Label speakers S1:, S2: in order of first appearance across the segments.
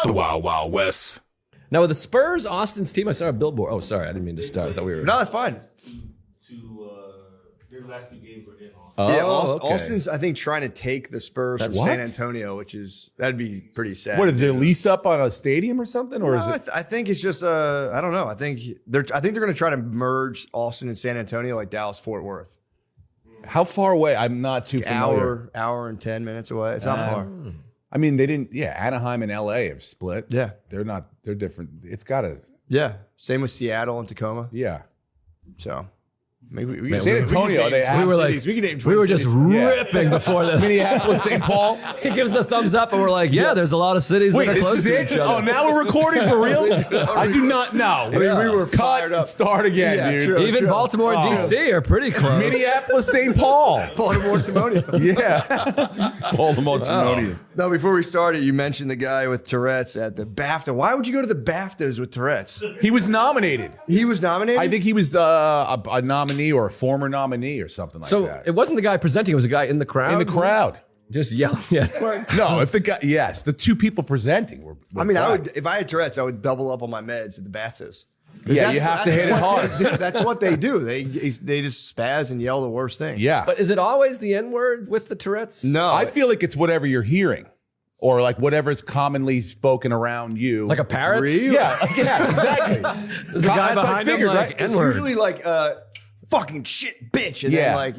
S1: The Wild Wild West.
S2: Now with the Spurs, Austin's team, I saw a billboard. Oh, sorry, I didn't mean to start. I thought we were.
S3: No, that's fine.
S4: Their last 2 games were in Austin.
S2: Oh,
S3: Yeah,
S2: okay.
S3: Austin's, I think, trying to take the Spurs from
S5: What?
S3: San Antonio, that'd be pretty sad.
S5: What is there lease up on a stadium or something, or
S3: No,
S5: is it?
S3: I think it's just I don't know. I think they're going to try to merge Austin and San Antonio like Dallas Fort Worth.
S5: How far away? I'm not too familiar.
S3: Hour and 10 minutes away. It's not far.
S5: I mean, they didn't. Yeah, Anaheim and LA have split.
S3: Yeah.
S5: they're not. They're different. It's got to.
S3: Yeah, same with Seattle and Tacoma.
S5: Yeah.
S3: So maybe we
S5: San Antonio, they have
S2: we were like,
S3: cities. We can name
S2: we were
S3: twin
S2: just
S3: cities.
S2: ripping before this.
S5: Minneapolis, St. Paul.
S2: He gives the thumbs up, and we're like, yeah, there's a lot of cities
S5: Wait,
S2: that are
S5: this
S2: close
S5: is
S2: to
S5: it?
S2: each other.
S5: Oh, now we're recording for real? I do not know.
S3: We were
S5: Cut
S3: fired
S5: and
S3: up.
S5: start again,
S3: Yeah,
S5: dude.
S3: true.
S2: Even Baltimore and D.C. are pretty close.
S5: Minneapolis, St. Paul.
S3: Baltimore Timonium.
S5: Yeah. Baltimore, Timonium.
S3: No, before we started, you mentioned the guy with Tourette's at the BAFTA. Why would you go to the BAFTAs with Tourette's?
S5: He was nominated.
S3: He was nominated?
S5: I think he was a nominee or a former nominee or something like
S2: So
S5: that.
S2: it wasn't the guy presenting; it was a guy in the crowd.
S5: In the crowd.
S2: just yelling. Yeah.
S5: No, if the guy, yes, the 2 people presenting were
S3: I mean, I
S5: black.
S3: would if I had Tourette's, I would double up on my meds at the BAFTAs.
S5: Yeah, you have to hit it hard.
S3: That's what they do. They just spaz and yell the worst thing.
S5: Yeah.
S2: But is it always the N word with the Tourette's?
S3: No,
S5: I feel like it's whatever you're hearing or like whatever's commonly spoken around you.
S2: Like a parrot?
S3: Really?
S5: Yeah, exactly.
S2: There's a guy
S5: That's
S2: behind
S5: I
S2: him
S5: figured,
S2: like
S5: right?
S3: It's
S2: N-word.
S3: usually like fucking shit bitch, and
S5: Yeah.
S3: then like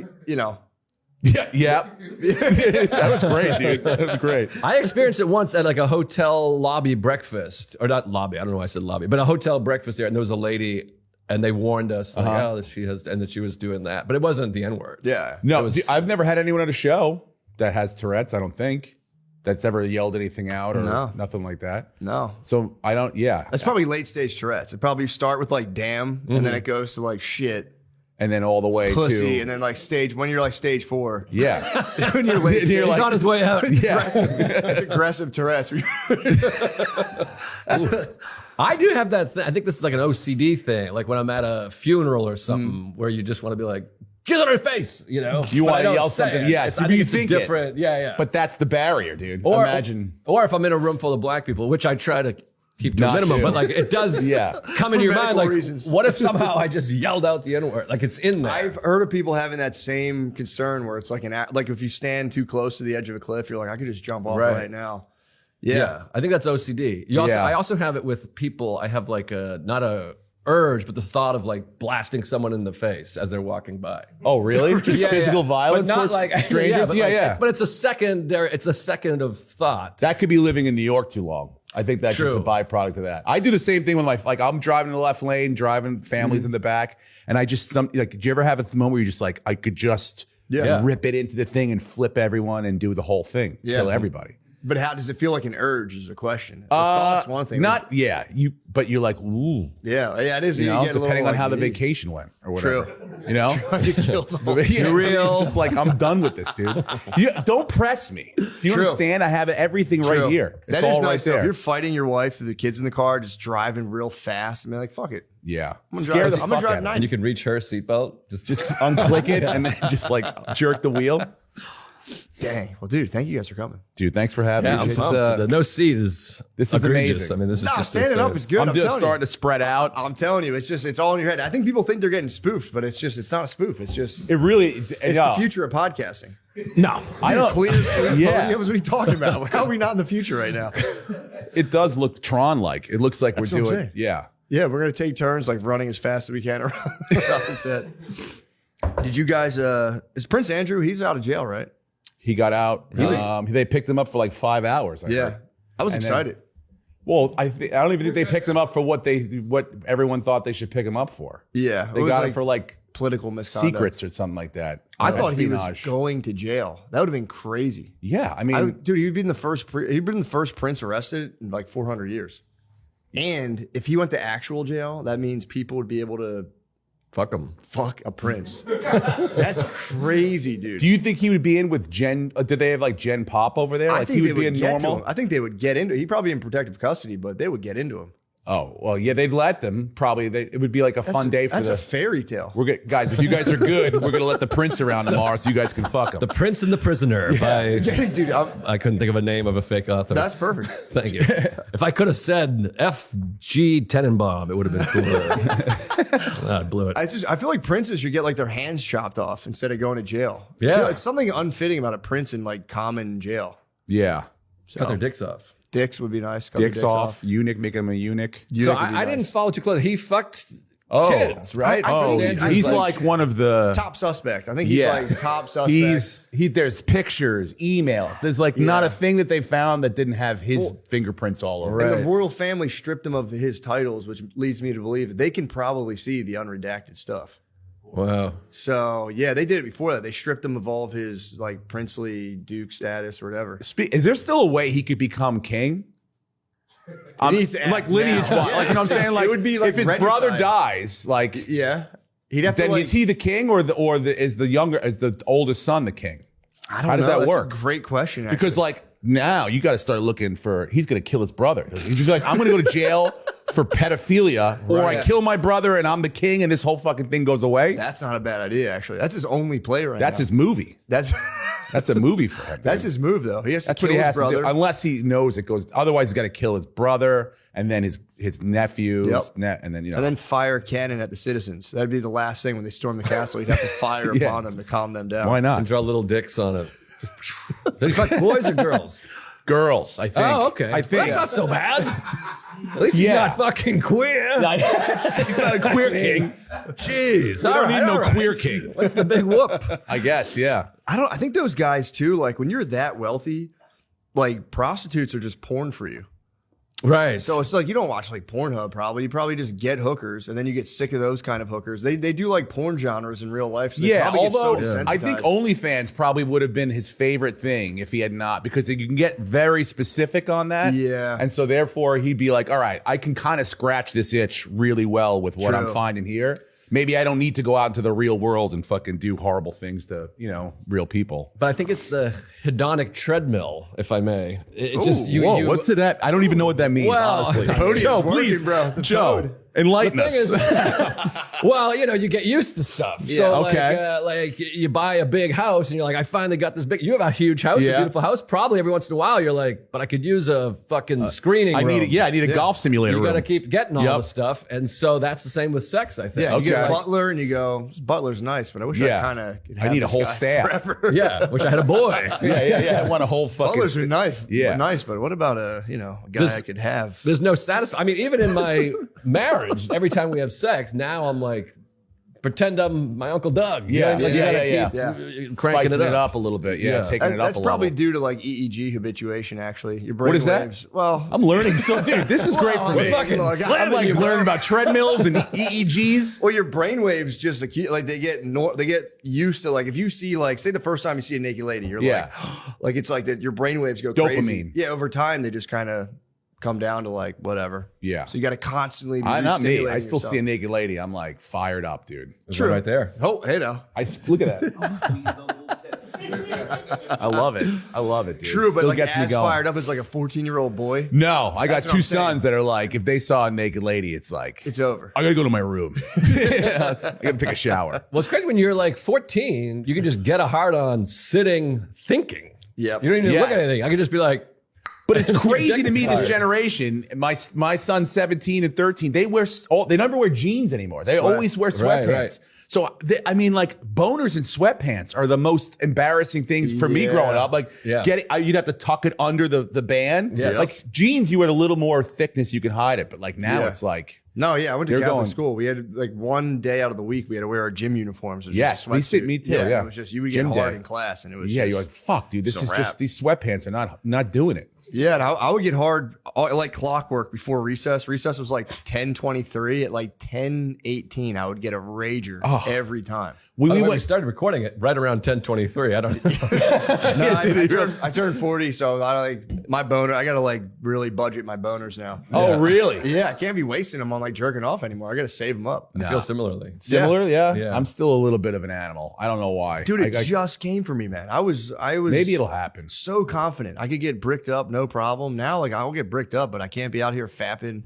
S5: Yeah. That was great, dude. That was great.
S2: I experienced it once at like a hotel lobby breakfast, or not lobby. I don't know why I said lobby, but a hotel breakfast there, and there was a lady, and they warned us like, oh, that she has, and that she was doing that, but it wasn't the N word.
S3: yeah.
S5: No,
S2: It was-
S5: I've never had anyone at a show that has Tourette's, I don't think, that's ever yelled anything out or
S3: No.
S5: nothing like that.
S3: No.
S5: So I don't, yeah.
S3: That's probably late stage Tourette's. It probably start with like damn, and then it goes to like shit,
S5: And then all the way
S3: pussy,
S5: to,
S3: and then like when you're like stage 4.
S5: yeah.
S3: When you're late
S5: You're
S3: stage,
S2: He's
S5: like-
S2: on his way out.
S3: it's aggressive Tourette's.
S2: I do have that. I think this is like an OCD thing. Like when I'm at a funeral or something, where you just want to be like, "Jizz on her face," you know.
S5: You
S2: But
S5: want
S2: I
S5: to
S2: don't
S5: yell
S2: say
S5: something.
S2: it.
S5: Yes,
S2: I think
S5: you
S2: it's
S5: think it.
S2: different. Yeah.
S5: But that's the barrier, dude.
S2: Or
S5: Imagine.
S2: or if I'm in a room full of black people, which I try to keep to a
S5: Not
S2: minimum,
S5: to.
S2: but like it does
S5: Yeah.
S2: come into
S3: For
S2: your mind.
S3: medical
S2: Like,
S3: reasons.
S2: what if somehow I just yelled out the N word? Like it's in there.
S3: I've heard of people having that same concern where it's like like if you stand too close to the edge of a cliff, you're like, I could just jump off right now. Yeah.
S2: I think that's OCD.
S5: Yeah.
S2: I also have it with people. I have like not a urge, but the thought of like blasting someone in the face as they're walking by.
S5: Oh, really? Just physical violence
S2: but not
S5: towards
S2: like
S5: strangers?
S2: but
S5: Yeah,
S2: like,
S5: yeah.
S2: But it's a second. It's a second of thought.
S5: That could be living in New York too long. I think that's just a
S2: True.
S5: byproduct of that. I do the same thing when like I'm driving in the left lane, driving families in the back, and I just like. Did you ever have a moment where you're just like, I could just rip it into the thing and flip everyone and do the whole thing, kill everybody?
S3: But how does it feel like an urge is the question. The thought's one thing.
S5: But you're like, ooh,
S3: Yeah, it is.
S5: you know,
S3: get a little
S5: depending on
S3: like,
S5: how the
S3: "Ee."
S5: vacation went or whatever.
S3: True.
S5: You know,
S3: You kill the whole-
S5: Yeah,
S2: real.
S5: Just like I'm done with this, dude. Don't press me. Do you
S3: True.
S5: understand? I have everything right here. It's
S3: That is
S5: all
S3: nice.
S5: right
S3: Though. If
S5: there.
S3: you're fighting your wife, the kids in the car, just driving real fast, and be like, "Fuck it."
S5: Yeah,
S3: gonna
S5: scare
S3: drive-
S5: the
S3: I'm gonna
S5: fuck
S3: drive
S5: out of
S3: 90.
S2: And you can reach her seatbelt. Just
S5: unclick it and then just like jerk the wheel.
S3: Dang. Well, dude, thank you guys for coming.
S5: Dude, thanks for having
S2: yeah,
S5: me.
S2: I'm
S5: This
S2: pumped.
S5: is,
S2: The no seat is
S5: this is
S2: egregious.
S5: amazing.
S2: I mean, this is
S3: Nah,
S2: just
S3: standing up is good.
S5: I'm just
S3: telling
S5: starting
S3: you.
S5: to spread out.
S3: I'm telling you, it's all in your head. I think people think they're getting spoofed, but it's not a spoof. It's just
S5: It really,
S3: it's the future of podcasting.
S2: No,
S5: I don't.
S3: Clear sleep.
S5: Yeah.
S3: What are we talking about? How are we not in the future right now?
S5: It does look Tron-like. It looks like
S3: That's
S5: we're
S3: what I'm
S5: doing.
S3: saying.
S5: Yeah.
S3: Yeah, we're gonna take turns like running as fast as we can around the set. Did you guys? Is Prince Andrew? He's out of jail, right?
S5: He got out. They picked him up for like 5 hours. I heard.
S3: I was
S5: And then-
S3: excited.
S5: Well, I don't even think they picked him up for what everyone thought they should pick him up for.
S3: Yeah,
S5: They got him for like
S3: political misconduct.
S5: secrets or something like that.
S3: I thought he was
S5: Espionage.
S3: going to jail. That would have been crazy.
S5: Yeah, I mean,
S3: Dude, he'd been the first prince arrested in like 400 years. And if he went to actual jail, that means people would be able to
S2: fuck them.
S3: fuck a prince. That's crazy, dude.
S5: do you think he would be in with Jen? Did they have like Jen Pop over there?
S3: I
S5: Like
S3: think
S5: he
S3: they
S5: would be
S3: would
S5: in
S3: get to
S5: normal.
S3: him. I think they would get into. He'd probably be in protective custody, but they would get into him.
S5: Oh, well, yeah, they'd let them. Probably. It would be like a fun day for
S3: That's a fairy tale.
S5: Guys, if you guys are good, we're going to let the prince around tomorrow so you guys can fuck him.
S2: The Prince and the Prisoner by...
S3: Dude,
S2: I couldn't think of a name of a fake author.
S3: that's perfect.
S2: Thank you. If I could have said F.G. Tenenbaum, it would have been cooler. I blew it.
S3: I feel like princes should get like their hands chopped off instead of going to jail.
S2: Yeah.
S3: I feel like it's something unfitting about a prince in like common jail.
S5: Yeah.
S2: Cut their dicks off.
S3: Dicks would be nice. Cut
S5: Dicks off, eunuch, make him a eunuch.
S2: So I didn't follow too close. He fucked kids, right?
S3: I think
S5: He's like one of the
S3: top suspect. I think he's like top suspect.
S5: There's pictures, email. There's like not a thing that they found that didn't have his fingerprints all over.
S3: And the royal family stripped him of his titles, which leads me to believe that they can probably see the unredacted stuff.
S2: Wow.
S3: So yeah, they did it before that. They stripped him of all of his like princely duke status or whatever.
S5: Is there still a way he could become king? Like lineage wise, like you know what I'm saying? Like,
S3: it would be like
S5: if his
S3: regicide.
S5: brother dies, like
S3: Yeah, he'd have to.
S5: then
S3: Like,
S5: is he the king or is the oldest son the king?
S3: I don't
S5: How does
S3: know.
S5: that
S3: That's
S5: work?
S3: A great question. Actually.
S5: Because like now you got to start looking for. He's going to kill his brother. He's just like, I'm going to go to jail for pedophilia, or I kill my brother and I'm the king, and this whole fucking thing goes away.
S3: that's not a bad idea. Actually, that's his only play right now.
S5: That's his movie.
S3: That's
S5: a movie for him.
S3: that's his move though. He has to
S5: That's
S3: kill
S5: what he
S3: his
S5: has
S3: brother.
S5: to do, unless he knows it goes. Otherwise, he's got to kill his brother and then his nephew, and then
S3: and then fire cannon at the citizens. That'd be the last thing when they storm the castle. He'd have to fire upon them to calm them down.
S5: Why
S2: And
S5: not?
S2: draw little dicks on it. Did he fuck boys or girls?
S5: Girls, I think.
S2: Oh, okay.
S5: I think
S2: That's not so bad. At least he's not fucking queer.
S5: he's not a queer king.
S2: Jeez.
S5: We don't need no queer king.
S2: What's the big whoop?
S5: I guess, yeah.
S3: I think those guys too. Like when you're that wealthy, like prostitutes are just porn for you.
S2: Right.
S3: So it's like you don't watch like Pornhub probably. You probably just get hookers and then you get sick of those kind of hookers. They do like porn genres in real life. So they probably
S5: although
S3: get so desensitized.
S5: I think OnlyFans probably would have been his favorite thing if he had not, because you can get very specific on that.
S3: Yeah.
S5: And so therefore he'd be like, all right, I can kind of scratch this itch really well with what I'm finding here. Maybe I don't need to go out into the real world and fucking do horrible things to, real people.
S2: But I think it's the hedonic treadmill, if I may. It's just
S5: Whoa, what's it at? I don't even know what that means,
S2: Well,
S5: honestly.
S3: Podium's
S5: Joe,
S3: working,
S5: please,
S3: bro. The
S5: Joe,
S3: toad.
S5: enlighten
S2: The
S5: us.
S2: thing is, well, you get used to stuff. So like you buy a big house and you're like, I finally got this big. You have a huge house, a beautiful house. Probably every once in a while you're like, but I could use a fucking screening room.
S5: I need a golf simulator
S2: You
S5: room.
S2: got to keep getting all the stuff, and so that's the same with sex. I think.
S3: Yeah, you get a
S5: Okay.
S3: butler and you go, this butler's nice, but I wish I kind of could have
S5: I need a
S3: this
S5: whole
S3: guy
S5: staff.
S3: forever.
S2: Yeah, wish I had a boy.
S5: I want a whole fucking.
S3: Butlers are nice,
S5: Yeah.
S3: nice, but what about a guy I could have?
S2: There's no satisfaction. I mean, even in my marriage, every time we have sex, now I'm like, pretend I'm my Uncle Doug. You know what I mean? Like, you gotta keep cranking
S5: Spicing
S2: it up.
S5: a little bit.
S2: Yeah.
S5: Taking it up
S3: That's
S5: a
S3: probably
S5: level.
S3: due to like EEG habituation. Actually, your brain
S5: What is that?
S3: waves. Well,
S5: I'm learning. So, dude, this is great for
S2: We're
S5: me.
S2: fucking
S3: Look,
S2: slamming
S5: I'm like
S2: you,
S5: learning about treadmills and EEGs.
S3: well, your brain waves just like they get used to, like, if you see, like, say the first time you see a naked lady, you're like it's like that. Your brain waves go crazy.
S5: Dopamine.
S3: Yeah, over time they just kind of come down to like whatever.
S5: Yeah.
S3: So you got to constly be
S5: Not me. I
S3: re-stimulating
S5: still
S3: yourself.
S5: see a naked lady. I'm like fired up, dude.
S2: True, right there.
S3: Oh, hey now.
S5: Look at that. I love it. I love it, dude.
S3: True, but
S5: Still
S3: like
S5: gets me
S3: as
S5: going.
S3: fired up as like a 14-year-old boy.
S5: No, I got
S3: That's what
S5: two
S3: I'm saying.
S5: sons that are like, if they saw a naked lady, it's like,
S3: It's over.
S5: I gotta go to my room. I gotta take a shower.
S2: Well, it's crazy when you're like 14, you can just get a hard on sitting thinking.
S3: Yep.
S2: You don't even
S5: Yes.
S2: look at anything. I can just be like,
S5: But it's crazy to me, this
S2: Objectified.
S5: generation. My son's 17 and 13. They never wear jeans anymore. They always wear sweatpants.
S2: Right.
S5: So I mean, like, boners and sweatpants are the most embarrassing things for me
S3: Yeah.
S5: growing up. Like, you'd have to tuck it under the band.
S2: Yes.
S5: Like jeans, you had a little more thickness, you could hide it. But like now,
S3: Yeah.
S5: it's like,
S3: No, yeah, I went to
S5: They're
S3: Catholic
S5: going-
S3: school. We had like one day out of the week we had to wear our gym uniforms. It was just a
S5: me
S3: sweatsuit.
S5: too. Yeah,
S3: It was just you would
S5: Gym
S3: get hard
S5: day.
S3: in class, and it was
S5: yeah,
S3: just,
S5: you're like, fuck, dude, this
S3: it's a
S5: is
S3: wrap.
S5: just these sweatpants are not doing it.
S3: Yeah, and I would get hard like clockwork before recess. Recess was like 10:23. At like 10:18, I would get a rager every time.
S2: we started recording it right around 10:23. I don't know.
S3: No, I turned 40, so I like my boner. I gotta like really budget my boners now.
S5: Oh, really?
S3: Yeah, I can't be wasting them on like jerking off anymore. I gotta save them up.
S2: I feel similarly.
S5: Similar, yeah.
S2: Yeah.
S5: I'm still a little bit of an animal. I don't know why,
S3: Dude, it
S5: I
S3: just came for me, man. I was
S5: maybe it'll happen.
S3: so confident I could get bricked up, no problem. Now, like, I'll get bricked up, but I can't be out here fapping.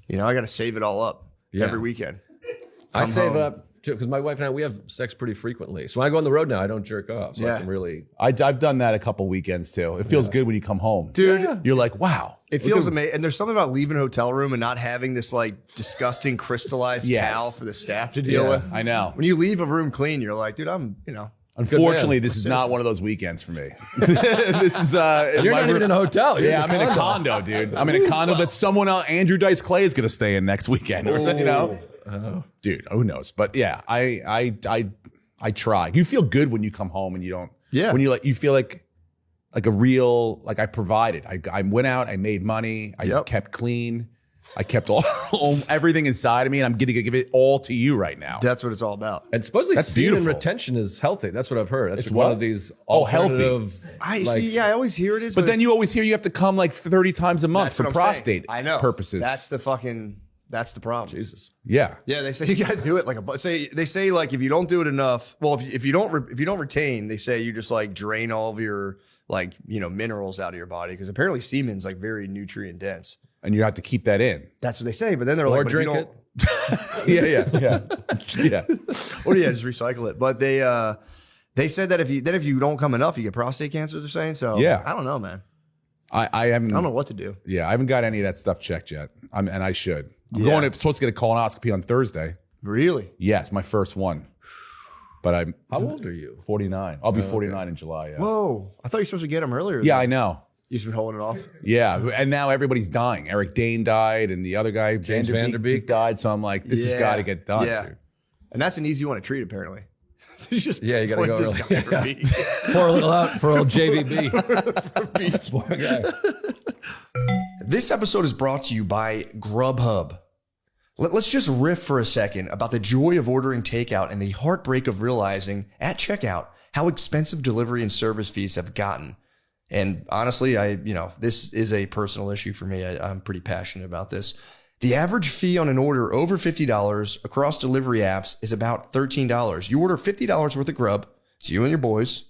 S3: You know, I got to save it all up every weekend.
S2: I save up because my wife and I, we have sex pretty frequently. So when I go on the road now, I don't jerk off. So I can really.
S5: I've done that a couple weekends too. It feels good when you come home.
S3: Dude.
S5: You're like, wow.
S3: It feels amazing. And there's something about leaving a hotel room and not having this like disgusting crystallized towel for the staff to deal with.
S5: I know.
S3: When you leave a room clean, you're like, dude,
S5: Unfortunately, this is not one of those weekends for me. This is
S2: you're not even in a hotel. You're
S5: I'm in a condo, dude. I'm in a condo that someone else, Andrew Dice Clay, is going to stay in next weekend. You know, dude, who knows? But yeah, I try. You feel good when you come home and you don't.
S3: Yeah.
S5: When you feel like a real I provided. I went out. I made money. I kept clean. I kept all everything inside of me, and I'm going to give it all to you right now.
S3: That's what it's all about.
S2: And supposedly semen retention is healthy. That's what I've heard. That's one of these alternative.
S3: Healthy. I always hear it is.
S5: But then you always hear you have to come like 30 times a month for prostate purposes.
S3: That's the problem.
S2: Jesus.
S5: Yeah.
S3: Yeah, they say you got to do it they say like if you don't do it enough, well, if you don't retain, they say you just like drain all of your like, you know, minerals out of your body because apparently semen's like very nutrient dense.
S5: And you have to keep that in.
S3: That's what they say. But then they're like,
S2: drink it.
S5: yeah.
S3: Or just recycle it. But they said that if you don't come enough, you get prostate cancer. They're saying so.
S5: Yeah.
S3: I don't know, man.
S5: I haven't.
S3: I don't know what to do.
S5: Yeah, I haven't got any of that stuff checked yet. And I should. I'm supposed to get a colonoscopy on Thursday.
S3: Really?
S5: Yes, my first one. But I'm.
S2: How old are you?
S5: 49. I'll be 49 in July. Yeah.
S3: Whoa! I thought you were supposed to get them earlier.
S5: Yeah, I know.
S3: You've been holding it off.
S5: Yeah, and now everybody's dying. Eric Dane died, and the other guy,
S2: James Vanderbeek,
S5: died. So I'm like, this has got to get done.
S3: Yeah,
S5: dude.
S3: And that's an easy one to treat, apparently.
S2: You got to go early.
S3: Pour
S2: a little out for old JVB.
S3: Poor guy. This episode is brought to you by Grubhub. Let's just riff for a second about the joy of ordering takeout and the heartbreak of realizing at checkout how expensive delivery and service fees have gotten. And honestly, this is a personal issue for me. I'm pretty passionate about this. The average fee on an order over $50 across delivery apps is about $13. You order $50 worth of grub. It's you and your boys.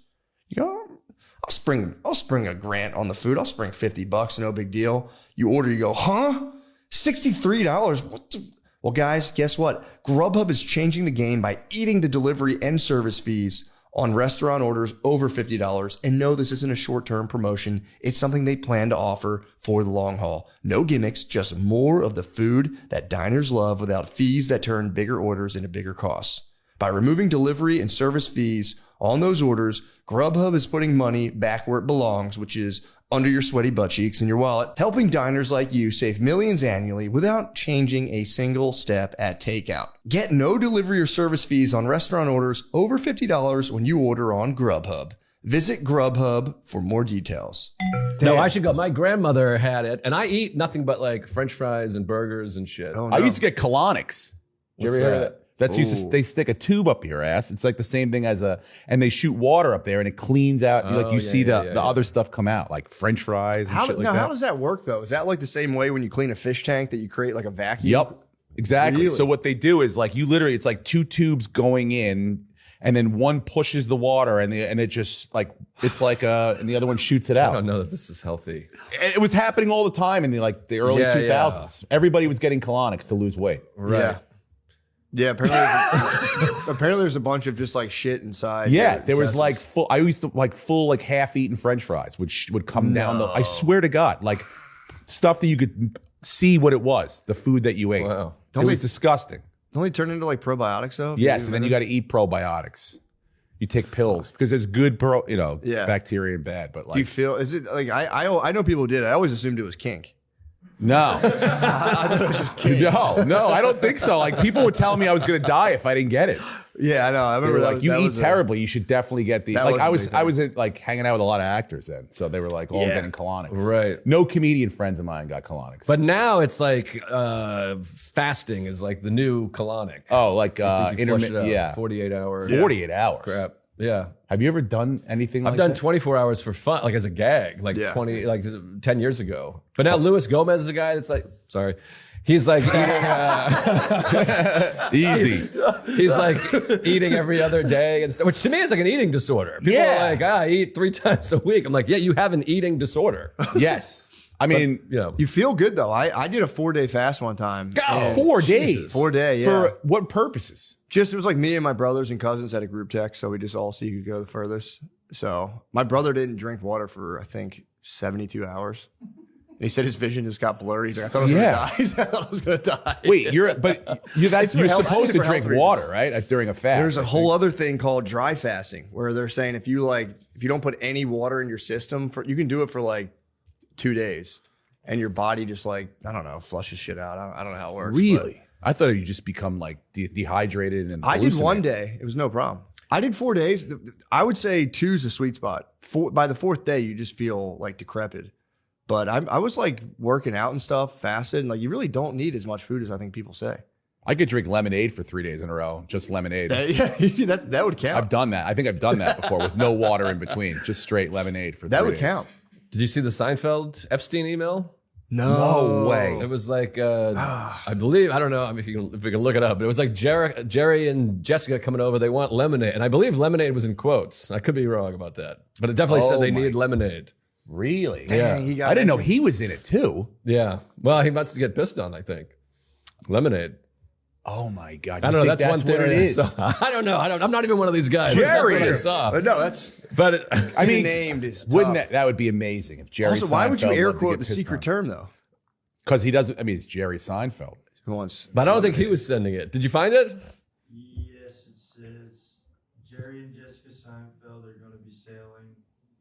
S3: You go, I'll spring a grant on the food. I'll spring $50. No big deal. You order, you go, huh? $63? Well, guys, guess what? Grubhub is changing the game by eating the delivery and service fees on restaurant orders over $50. And no, this isn't a short-term promotion. It's something they plan to offer for the long haul. No gimmicks, just more of the food that diners love without fees that turn bigger orders into bigger costs. By removing delivery and service fees on those orders, Grubhub is putting money back where it belongs, which is under your sweaty butt cheeks in your wallet, helping diners like you save millions annually without changing a single step at takeout. Get no delivery or service fees on restaurant orders over $50 when you order on Grubhub. Visit Grubhub for more details.
S2: No, I should go. My grandmother had it, and I eat nothing but like French fries and burgers and shit.
S5: Oh, no. I used to get colonics.
S2: Did you ever hear that?
S5: That's they stick a tube up your ass. It's like the same thing as and they shoot water up there and it cleans out. You see the other stuff come out, like French fries and shit like that.
S3: How does that work though? Is that like the same way when you clean a fish tank that you create like a vacuum?
S5: Yep, exactly.
S3: Really?
S5: So what they do is like it's like two tubes going in and then one pushes the water and it just like, it's like and the other one shoots it out.
S2: I don't know that this is healthy.
S5: It was happening all the time in the early 2000s. Yeah. Everybody was getting colonics to lose weight.
S2: Right.
S3: Yeah, apparently there's a bunch of just like shit inside.
S5: Yeah, there was like I used to like full like half-eaten French fries, which would come down I swear to God, like stuff that you could see what it was, the food that you ate.
S2: Wow.
S5: It was disgusting.
S3: Don't they turn into like probiotics though?
S5: Yes, and then you got to eat probiotics. You take pills because there's good bacteria and bad. But like,
S3: do you feel? Is it like I know people who did. I always assumed it was kink.
S5: No.
S3: I thought it was just kidding.
S5: No, I don't think so. Like people were telling me I was going to die if I didn't get it.
S3: Yeah, I know. I remember
S5: they were like, you eat terribly. You should definitely get these. Like I was like hanging out with a lot of actors then, so they were like all getting colonics.
S2: Right.
S5: No comedian friends of mine got colonics.
S2: But now it's like fasting is like the new colonic.
S5: Oh, like intermittent. Yeah,
S2: 48 hours.
S5: 48 hours.
S2: Crap. Yeah.
S5: Have you ever done anything
S2: I've done 24 hours for fun, like as a gag, like 10 years ago. But now Luis Gomez is a guy that's like, sorry. He's like eating,
S5: easy.
S2: He's like eating every other day and stuff, which to me is like an eating disorder. People are like, I eat 3 times a week. I'm like, yeah, you have an eating disorder.
S5: Yes. I mean,
S3: you feel good though. I did a 4-day fast one time.
S5: 4 days.
S3: 4 day, yeah.
S5: For what purposes?
S3: Just it was like me and my brothers and cousins had a group text, so we just all see who could go the furthest. So my brother didn't drink water for I think 72 hours. And he said his vision just got blurry. He's like, I thought I was gonna die. I thought I was gonna die.
S5: Wait, you're supposed to drink water, right? During a fast.
S3: There's a whole other thing called dry fasting, where they're saying if you don't put any water in your system you can do it for like 2 days, and your body just I don't know, flushes shit out. I don't know how it works.
S5: Really? I thought you just become like dehydrated and
S3: I did 1 day. It was no problem. I did 4 days. I would say 2 is a sweet spot. By the 4th day, you just feel like decrepit. But I was like working out and stuff, fasted, and like you really don't need as much food as I think people say.
S5: I could drink lemonade for 3 days in a row, just lemonade.
S3: That would count.
S5: I've done that. I think I've done that before with no water in between, just straight lemonade for 3 days.
S3: That would count.
S2: Did you see the Seinfeld Epstein email?
S3: No way.
S2: It was like, I believe, I don't know if we can look it up, but it was like Jerry and Jessica coming over. They want lemonade. And I believe lemonade was in quotes. I could be wrong about that, but it definitely said they needed lemonade.
S5: Really?
S3: Dang,
S5: yeah. I didn't know he was in it too.
S2: Yeah. Well, he wants to get pissed on, I think. Lemonade.
S5: Oh my God.
S2: I don't know. That's one theory.
S5: It is.
S2: I don't know. I'm not even one of these guys.
S5: Jerry.
S2: That's what I saw.
S3: But no, that's.
S2: But
S3: I mean, named is
S5: wouldn't that would be amazing if Jerry.
S3: Also, why would you air quote the secret term though?
S5: Because he doesn't. I mean, it's Jerry Seinfeld.
S2: But I don't think he was sending it. Did you find it?
S1: Yes, it says Jerry and Jessica Seinfeld are going to be sailing.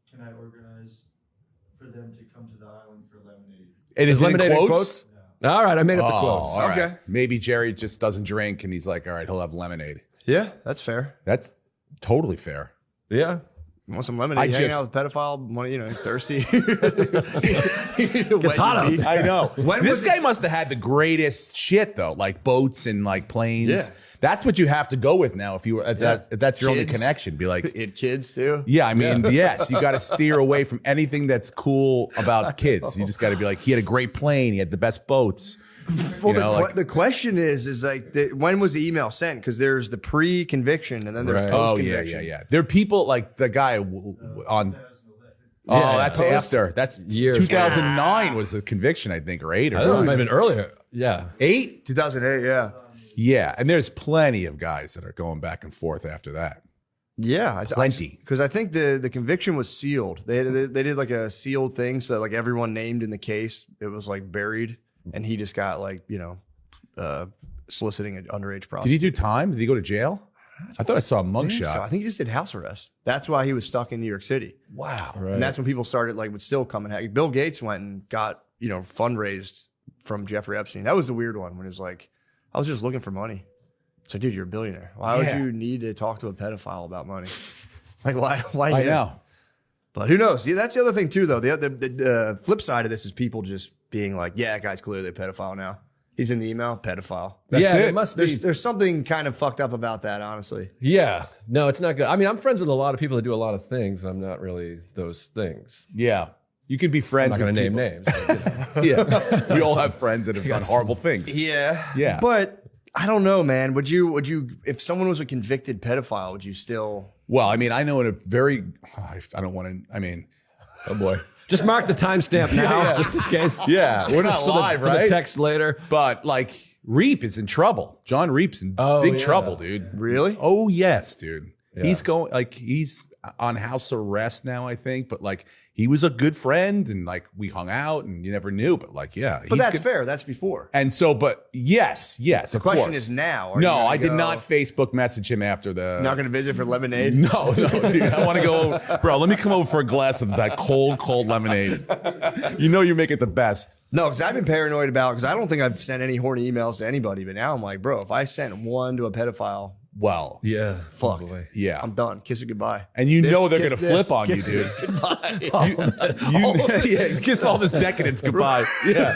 S1: Can I organize for them to come to the island for lemonade?
S5: And is lemonade in quotes?
S2: No. All right, I made it the quotes.
S3: Okay.
S5: Right. Maybe Jerry just doesn't drink, and he's like, all right, he'll have lemonade.
S3: Yeah, that's fair.
S5: That's totally fair.
S2: Yeah.
S3: You want some lemonade? Hang out with a pedophile, thirsty.
S2: It's hot out there.
S5: I know. This guy must have had the greatest shit though, like boats and like planes.
S3: Yeah.
S5: That's what you have to go with now if that's your only connection. Be like,
S3: it kids too.
S5: yeah, I mean, yes, you got to steer away from anything that's cool about kids. You just got to be like, he had a great plane, he had the best boats.
S3: Well, the question is like, when was the email sent? Because there's the pre-conviction and then there's post-conviction.
S5: Yeah. There are people like the guy on. Oh, that's after. That's
S2: years.
S5: 2009 was the conviction, I think, or 8 or
S2: I think it
S5: 9.
S2: might have been earlier. Yeah.
S5: 8?
S3: 2008, yeah.
S5: Yeah, and there's plenty of guys that are going back and forth after that.
S3: Yeah,
S5: Plenty.
S3: Because I think the conviction was sealed. They did like a sealed thing, so like everyone named in the case, it was like buried, and he just got like soliciting an underage prostitute.
S5: Did he do time? Did he go to jail? I thought I saw a mugshot.
S3: So. I think he just did house arrest. That's why he was stuck in New York City.
S5: Wow.
S3: Right. And that's when people started would still come and Bill Gates went and got fundraised from Jeffrey Epstein. That was the weird one when it was like, I was just looking for money. It's like, dude, you're a billionaire. Why would you need to talk to a pedophile about money? Like, why?
S5: I know.
S3: But who knows? Yeah, that's the other thing too, though. The flip side of this is people just being like, yeah, that guy's clearly a pedophile now. He's in the email, pedophile.
S2: That's it. It must be.
S3: There's something kind of fucked up about that, honestly.
S2: Yeah. No, it's not good. I mean, I'm friends with a lot of people that do a lot of things. I'm not really those things.
S5: Yeah. You can be friends.
S2: I'm not going to name names. But,
S5: Yeah. We all have friends that have done horrible things.
S3: Yeah.
S5: Yeah.
S3: But I don't know, man. Would you, if someone was a convicted pedophile, would you still?
S5: Well, I mean, I know in a very, I don't want to, I mean,
S2: oh boy. Just mark the timestamp now, just in case.
S5: Yeah. We're not live,
S2: for
S5: right?
S2: the text later.
S5: But like Reap is in trouble. John Reap's in big trouble, dude.
S3: Really?
S5: Oh, yes, dude.
S2: Yeah.
S5: He's on house arrest now, I think. But like, he was a good friend and like we hung out and you never knew. But like, yeah.
S3: But that's fair. That's before.
S5: And so, but yes. The
S3: question is now.
S5: No, I did not Facebook message him after the.
S3: Not going to visit for lemonade?
S5: No, dude. I want to go, bro, let me come over for a glass of that cold lemonade. You know you make it the best.
S3: No, because I've been paranoid because I don't think I've sent any horny emails to anybody. But now I'm like, bro, if I sent one to a pedophile,
S5: well,
S2: yeah,
S3: fucked.
S5: Yeah,
S3: I'm done. Kiss it goodbye.
S5: And you know they're gonna flip on you, dude.
S3: Goodbye.
S5: Kiss all this decadence goodbye. Yeah,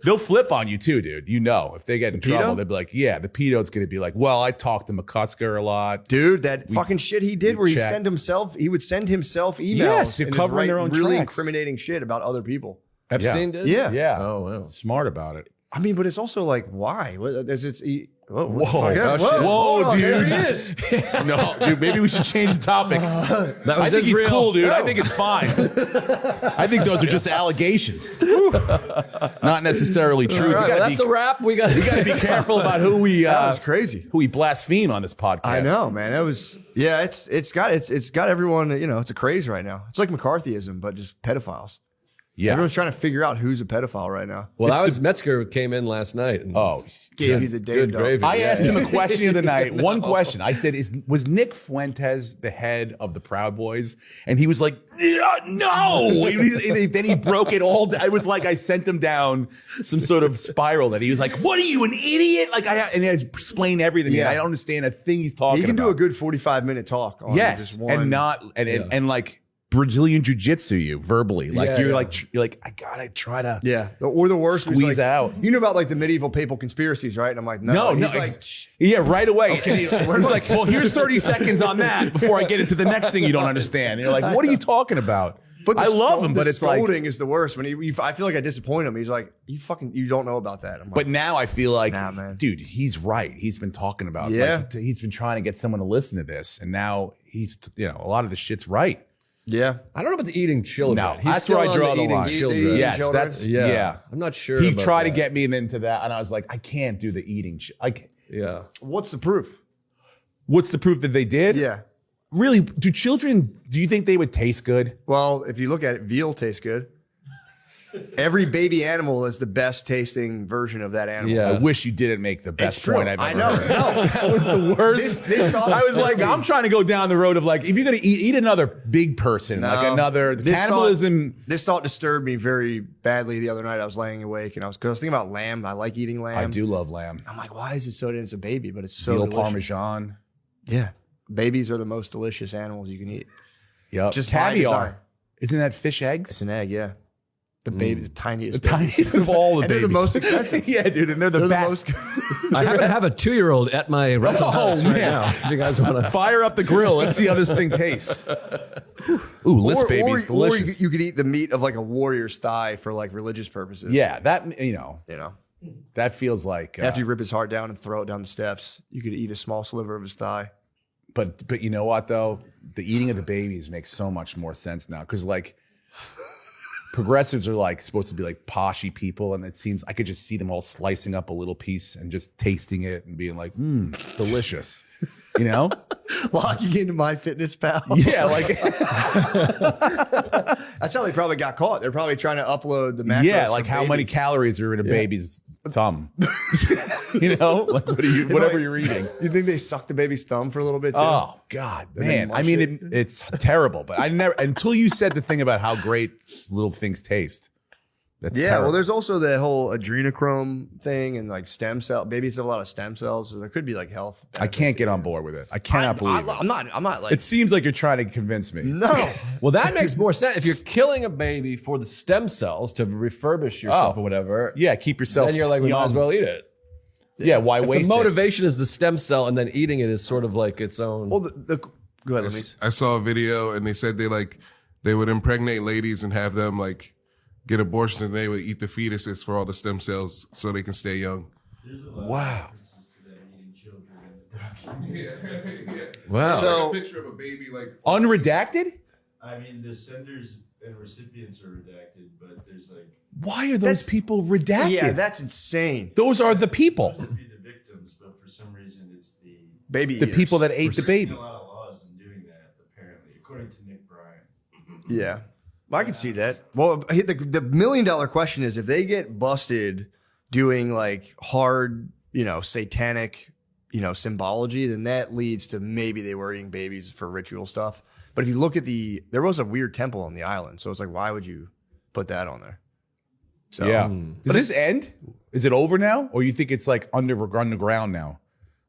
S5: they'll flip on you too, dude. You know, if they get in trouble, they'll be like, yeah, the pedo's gonna be like, well, I talked to McCusker a lot,
S3: dude. That fucking shit he did, where he would send himself emails.
S5: Yes, you're covering their own
S3: really
S5: tracks.
S3: incriminating shit about other people.
S2: Epstein did?
S3: Yeah.
S5: Yeah.
S2: Oh, wow.
S5: Smart about it.
S3: I mean, but it's also like, why?
S5: Whoa, dude.
S3: There he is.
S5: No, dude, maybe we should change the topic.
S2: That was
S5: I think he's
S2: Israel.
S5: cool, dude.
S2: No.
S5: I think it's fine. I think those are just allegations. Not necessarily true.
S2: All right, that's a wrap. We got
S5: to be careful about who we
S3: That was crazy.
S5: who we blaspheme on this podcast.
S3: I know, man. That was it's got everyone, it's a craze right now. It's like McCarthyism, but just pedophiles.
S5: Yeah.
S3: Everyone's trying to figure out who's a pedophile right now.
S2: Well, that was Metzger came in last night. And
S3: Gave you the Dave dump.
S2: gravy.
S5: I asked him a question the other night. One question. I said, was Nick Fuentes the head of the Proud Boys? And he was like, no. And then he broke it all down. I was like, I sent him down some sort of spiral that he was like, what are you, an idiot? And he had to explain everything.
S3: Yeah.
S5: I don't understand a thing he's talking about.
S3: He can do a good 45-minute talk on just one.
S5: And like Brazilian jiu-jitsu you verbally. Like you're like, I gotta try to
S3: or the worst was
S5: squeeze
S3: like,
S5: out.
S3: You know about like the medieval papal conspiracies, right? And I'm like, no.
S5: No,
S3: He's like,
S5: yeah, right away. He's like, well, here's 30 seconds on that before I get into the next thing you don't understand. And you're like, what are you talking about?
S3: But
S5: I love him, but it's like
S3: scolding is the worst. When I feel like I disappoint him. He's like, you don't know about that. I'm like,
S5: but now I feel like,
S3: man.
S5: Dude, he's right. He's been talking about, he's been trying to get someone to listen to this, and now he's, a lot of the shit's right.
S3: Yeah,
S2: I don't know about the eating children.
S5: No,
S2: He's
S5: that's
S2: still
S5: where I
S2: on
S5: draw the
S2: eating
S5: line.
S2: children.
S5: Yes,
S3: children?
S5: that's
S2: I'm not sure.
S5: He
S2: about
S5: tried to
S2: that.
S5: get me into that, and I was like, I can't do the eating.
S2: Yeah.
S3: What's the proof?
S5: What's the proof that they did?
S3: Yeah.
S5: Really? Do you think they would taste good?
S3: Well, if you look at it, veal tastes good. Every baby animal is the best tasting version of that animal.
S2: Yeah.
S5: I wish you didn't make the best point I've ever heard.
S3: No.
S5: That was the worst. I was like, I'm trying to go down the road of like, if you're going to eat another big person, like another cannibalism.
S3: This thought disturbed me very badly the other night. I was laying awake and I was thinking about lamb. I like eating lamb.
S5: I do love lamb.
S3: I'm like, why is it so? It's a baby, but it's so
S5: Veal
S3: delicious.
S5: Parmesan.
S3: Yeah. Babies are the most delicious animals you can eat.
S5: Yep.
S3: Just by design.
S5: caviar. Isn't that fish eggs?
S3: It's an egg, yeah. The baby, the tiniest.
S5: The tiniest of all the
S3: and
S5: babies.
S3: they're the most expensive.
S5: Yeah, dude, and they're the best.
S2: I happen to have a 2-year-old at my rental house right now. If you guys want to
S5: Fire up the grill. Let's see how this thing tastes. Ooh, list baby's delicious.
S3: Or you could eat the meat of like a warrior's thigh for like religious purposes.
S5: Yeah, that that feels like
S3: after you rip his heart down and throw it down the steps, you could eat a small sliver of his thigh.
S5: But you know what though? The eating of the babies makes so much more sense now because like progressives are like supposed to be like poshy people, and it seems I could just see them all slicing up a little piece and just tasting it and being like, delicious. You know?
S3: Locking into MyFitnessPal.
S5: Yeah, like
S3: that's how they probably got caught. They're probably trying to upload the macros.
S5: Yeah, like how many calories are in a baby's thumb? Like whatever you're eating.
S3: You think they sucked the baby's thumb for a little bit too?
S5: Oh God, man! I
S3: mush
S5: mean, it's terrible. But I never until you said the thing about how great little things taste. That's terrible.
S3: Well, there's also the whole adrenochrome thing and like stem cell. Babies have a lot of stem cells, so there could be like health benefits.
S5: I can't get on board with it. I cannot believe it.
S3: I'm not like.
S5: It seems like you're trying to convince me.
S3: No.
S2: Well, that makes more sense. If you're killing a baby for the stem cells to refurbish yourself or whatever,
S5: Yeah, keep yourself.
S2: then you're like, we might as well eat it.
S5: Yeah, why
S2: If
S5: waste
S2: the
S5: it?
S2: motivation is the stem cell and then eating it is sort of like its own.
S3: Well, go ahead, Louise.
S4: I saw a video and they said they would impregnate ladies and have them like get abortions and they would eat the fetuses for all the stem cells so they can stay young.
S5: Wow.
S2: Wow.
S3: So-
S4: A picture of a baby like
S5: Unredacted?
S1: I mean, the senders and recipients are redacted, but there's like
S5: Why are those people redacted?
S3: Yeah, that's insane.
S5: Those are the people.
S1: supposed to be the victims, but for some reason it's the
S3: Baby
S5: The
S3: eaters.
S5: people that ate the baby.
S1: a lot of laws in doing that, apparently, according to Nick Bryan.
S3: Yeah. I can see that. Well, the $1 million question is if they get busted doing like hard, satanic, symbology, then that leads to maybe they were eating babies for ritual stuff. But if you look at there was a weird temple on the island. So it's like, why would you put that on there? So,
S5: Yeah. Does this end? Is it over now? Or you think it's like underground now?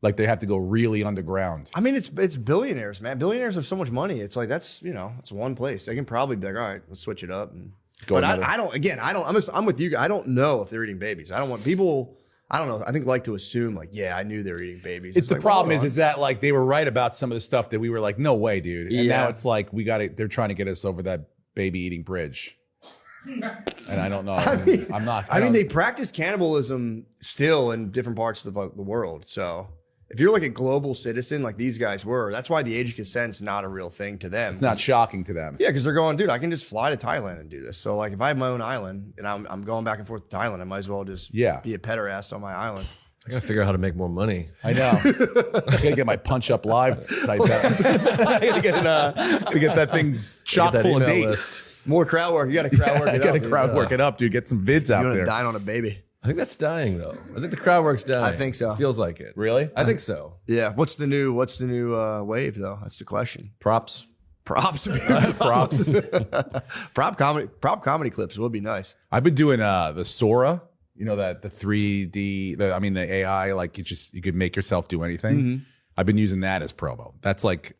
S5: Like they have to go really underground?
S3: I mean, it's billionaires, man. Billionaires have so much money. It's like, it's one place. They can probably be like, all right, let's switch it up. But I'm with you. I don't know if they're eating babies. I don't want people, I don't know. I think like to assume like, yeah, I knew they were eating babies.
S5: It's the
S3: like,
S5: problem
S3: well,
S5: is that like they were right about some of the stuff that we were like, no way, dude. And
S3: Yeah.
S5: now it's like they're trying to get us over that baby eating bridge. And I don't know. I'm not.
S3: I mean, they practice cannibalism still in different parts of the world. So if you're like a global citizen, like these guys were, that's why the age of consent's not a real thing to them.
S5: It's not shocking to them.
S3: Yeah, because they're going, dude, I can just fly to Thailand and do this. So like, if I have my own island and I'm going back and forth to Thailand, I might as well just be a pederast on my island.
S2: I gotta figure out how to make more money.
S5: I know. I gotta get my Punch Up Live type up. I gotta get that thing chock full of dates.
S2: List.
S3: More crowd work. You got to crowd work it up.
S5: I got to crowd work it up, dude. Get some vids out
S3: You're
S5: there.
S3: dying on a baby.
S2: I think that's dying though. I think the crowd work's dying.
S3: I think so.
S2: Feels like it.
S5: Really?
S2: I think so.
S3: Yeah. What's the new wave though? That's the question.
S2: Props.
S3: Props. Prop comedy clips would be nice.
S5: I've been doing the Sora. You know that the 3D, the AI, like you could make yourself do anything.
S3: Mm-hmm.
S5: I've been using that as promo. That's like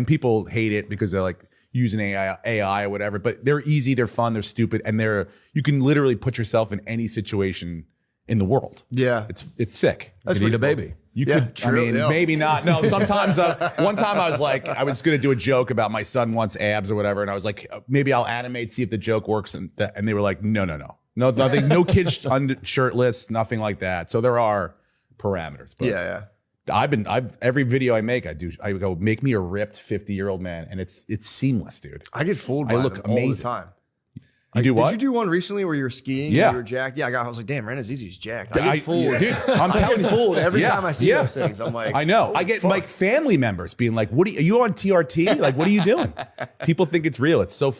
S5: people hate it because they're like using AI or whatever, but they're easy, they're fun, they're stupid, and you can literally put yourself in any situation in the world.
S3: Yeah.
S5: It's sick.
S2: You could eat a baby.
S5: You could,
S3: true,
S5: maybe not. No, sometimes one time I was going to do a joke about my son wants abs or whatever. And I was like, maybe I'll animate, see if the joke works. And they were like, no, nothing, no kids shirtless, nothing like that. So there are parameters. But every video I make, I go, make me a ripped 50-year-old man. And it's seamless, dude.
S3: I get fooled by
S5: I look
S3: them
S5: amazing.
S3: all the time.
S5: You do what?
S3: Did you do one recently where you were skiing?
S5: Yeah.
S3: And you were jacked? Yeah, I was like, damn, Rannazzisi's jacked. I get fooled.
S5: Dude, I'm telling you.
S3: Fooled every time I see those things. I'm like,
S5: I know. I get like family members being like, are you on TRT? Like, what are you doing? People think it's real. It's so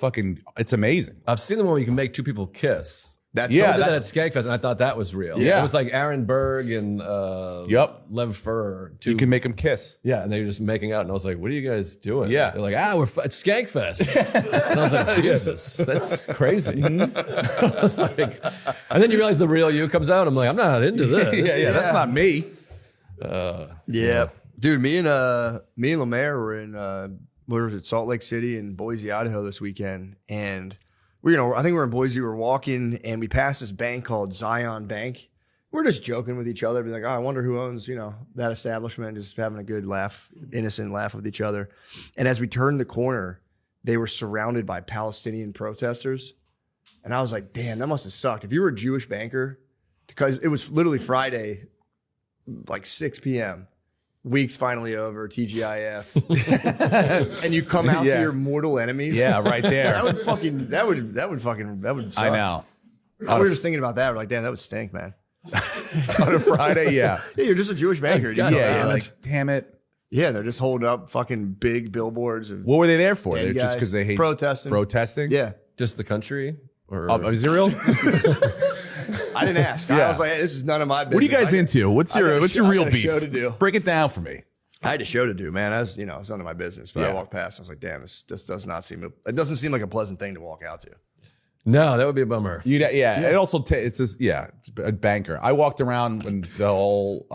S5: it's amazing.
S2: I've seen the one where you can make two people kiss.
S3: Someone
S2: did that at Skankfest, and I thought that was real.
S5: Yeah.
S2: It was like Aaron Berg and Lev Fur.
S5: You can make them kiss.
S2: Yeah, and they were just making out, and I was like, "What are you guys doing?"
S5: Yeah.
S2: They're like, it's Skankfest. And I was like, Jesus, that's crazy. I was like, and then you realize the real you comes out. I'm like, I'm not into this.
S5: Yeah, that's not me.
S3: Dude, me and Lemaire were in Salt Lake City and Boise, Idaho this weekend, and I think we're in Boise. We're walking, and we passed this bank called Zion Bank. We're just joking with each other, be like, "Oh, I wonder who owns that establishment." Just having a good laugh, innocent laugh with each other. And as we turned the corner, they were surrounded by Palestinian protesters, and I was like, "Damn, that must have sucked." If you were a Jewish banker, because it was literally Friday, like 6 p.m. Week's finally over, TGIF, and you come out to your mortal enemies.
S5: Yeah, right there.
S3: that would suck.
S5: I know.
S3: We were just thinking about that. We're like, damn, that would stink, man.
S5: On a Friday, yeah.
S3: Yeah, you're just a Jewish banker.
S5: Damn it.
S3: Yeah, they're just holding up fucking big billboards.
S5: What were they there for? They're
S3: guys
S5: just because they hate
S3: protesting.
S5: Yeah.
S2: Just the country? Or
S5: is it real?
S3: I didn't ask. I was like, hey, this is none of my business.
S5: What are you guys into? What's your real beef?
S3: Show to do.
S5: Break it down for me.
S3: I had a show to do, man. It's none of my business. But I walked past. I was like, damn, this doesn't seem like a pleasant thing to walk out to.
S2: No, that would be a bummer.
S5: It also it's just a banker. I walked around when the whole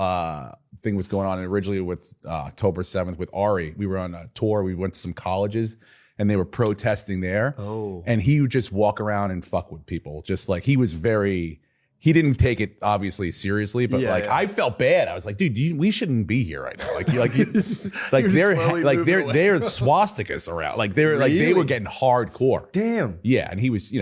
S5: thing was going on originally with October 7th with Ari. We were on a tour. We went to some colleges and they were protesting there. Oh. And he would just walk around and fuck with people. Just like he didn't take it obviously seriously, but I felt bad. I was like, dude, we shouldn't be here right now. They're swastikas around. Like they were getting hardcore.
S3: Damn.
S5: Yeah, and he was,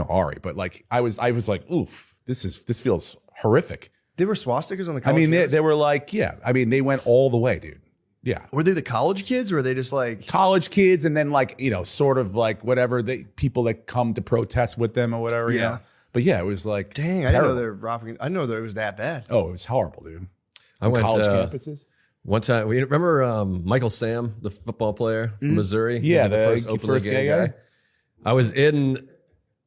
S5: Ari, but like I was like, oof, this feels horrific.
S3: They were swastikas on the college.
S5: I mean, they were like, they went all the way, dude. Yeah.
S3: Were they the college kids or were they just like
S5: college kids and then like, sort of like whatever people that come to protest with them or whatever, you know? But yeah, it was like,
S3: dang,
S5: terrible.
S3: I didn't know they were robbing. I didn't know that it was that bad.
S5: Oh, it was horrible, dude.
S2: I went
S5: college campuses.
S2: One time. We remember Michael Sam, the football player from Missouri.
S5: Yeah,
S2: the first openly gay guy. I was in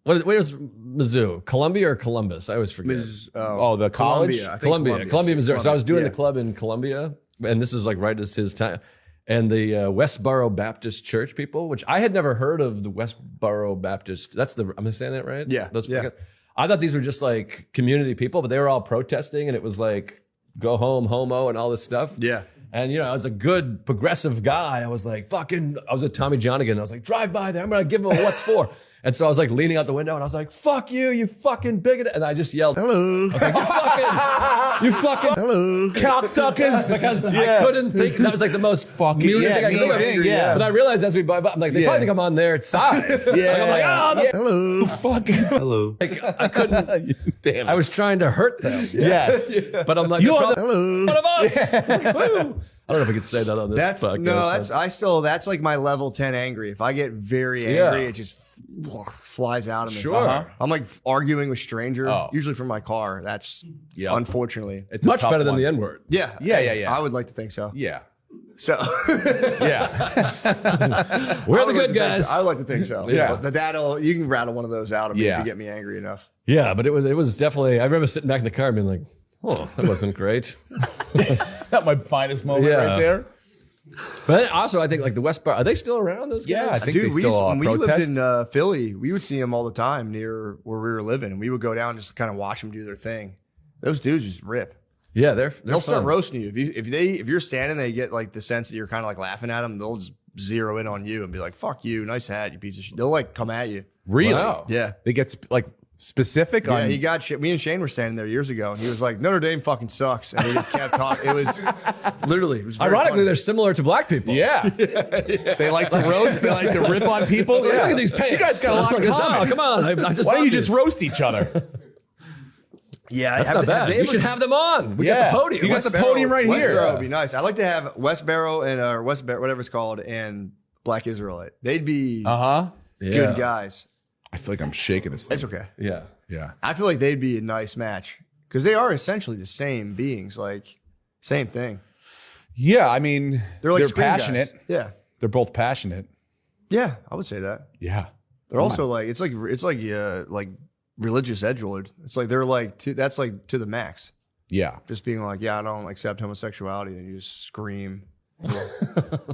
S2: where was Mizzou? Columbia or Columbus? I always forget.
S5: The college,
S2: Columbia, Missouri. So I was doing the club in Columbia, and this was like right as his time. And the Westboro Baptist Church people, which I had never heard of the Westboro Baptist. Am I saying that right?
S3: Yeah.
S2: I thought these were just like community people, but they were all protesting, and it was like go home, homo, and all this stuff.
S3: Yeah.
S2: And I was a good progressive guy. I was like, I was at Tommy John again. I was like, drive by there. I'm gonna give him a what's for. And so I was like leaning out the window and I was like, fuck you, you fucking bigot. And I just yelled, hello. I was like, you fucking
S3: Hello.
S5: Cocksuckers.
S2: Because I couldn't think. That was like the most fucking thing I could do.
S5: Yeah.
S2: But I realized as we by, I'm like, they probably think I'm on their side.
S5: Yeah.
S2: And I'm like, oh,
S3: Hello.
S5: Fucking hello.
S2: like, I couldn't.
S5: Damn.
S2: I was trying to hurt them.
S5: Yes.
S2: But I'm like,
S5: You are
S3: Hello.
S2: one of us. Woo. I don't know if I could say that on this podcast.
S6: That's like my level 10 angry. If I get very angry, it just flies out of me.
S2: Sure.
S6: I'm like arguing with stranger,
S5: Oh.
S6: usually from my car. That's unfortunately.
S5: It's a
S2: Much
S5: tough
S2: better than
S5: one.
S2: the N-word.
S6: Yeah. I would like to think so.
S5: Yeah.
S6: So
S5: Yeah.
S2: We're the good guys.
S6: I would like to think so.
S5: Yeah.
S6: But you can rattle one of those out of me
S5: Yeah.
S6: if you get me angry enough.
S2: Yeah, but it was definitely. I remember sitting back in the car and being like, "Oh, that wasn't great."
S5: That's my finest moment
S2: Yeah.
S5: right there.
S2: But also, I think like the West Bar, are they still around? Those guys?
S5: Yeah, I think
S6: Dude,
S5: they still
S6: when we
S5: protest.
S6: lived in Philly, we would see them all the time near where we were living, and we would go down and just kind of watch them do their thing. Those dudes just rip.
S2: Yeah, they'll
S6: They'll start
S2: fun.
S6: roasting you if you're standing. They get like the sense that you're kind of like laughing at them. They'll just zero in on you and be like, "Fuck you, nice hat, you piece of shit." They'll like come at you.
S5: Really?
S2: Wow.
S6: Yeah,
S5: They get specific
S6: yeah.
S5: on.
S6: He got shit. Me and Shane were standing there years ago, and he was like, "Notre Dame fucking sucks," and he just kept talking. It was literally. It was very
S2: Ironically,
S6: funny.
S2: they're similar to black people.
S5: Yeah. They like to roast. They like to rip on people.
S2: Look
S5: Yeah.
S2: at these pants.
S5: You guys got a lot in
S2: Oh,
S5: common.
S2: come on. I just
S5: Why don't
S2: bought
S5: you just
S2: these.
S5: roast each other?
S6: Yeah,
S2: That's
S6: have
S2: not
S6: they-
S2: bad.
S6: have they
S2: You
S6: ever-
S2: should have them on. We
S5: Yeah.
S2: got the podium.
S5: You got
S6: West
S5: the podium right
S6: West
S5: here.
S6: Barrow would be nice. I'd like to have West Barrow and whatever it's called, and Black Israelite. They'd be
S5: Uh-huh.
S6: good guys.
S5: I feel like I'm shaking this thing.
S6: It's okay.
S2: Yeah.
S5: Yeah.
S6: I feel like they'd be a nice match because they are essentially the same beings, like same thing.
S5: Yeah, I mean,
S6: They're like screen
S5: passionate.
S6: guys. Yeah,
S5: They're both passionate.
S6: yeah, I would say that.
S5: Yeah.
S6: They're also like it's like religious edgelord. It's like they're like that's like to the max.
S5: Yeah.
S6: Just being like, yeah, I don't accept homosexuality, and you just scream.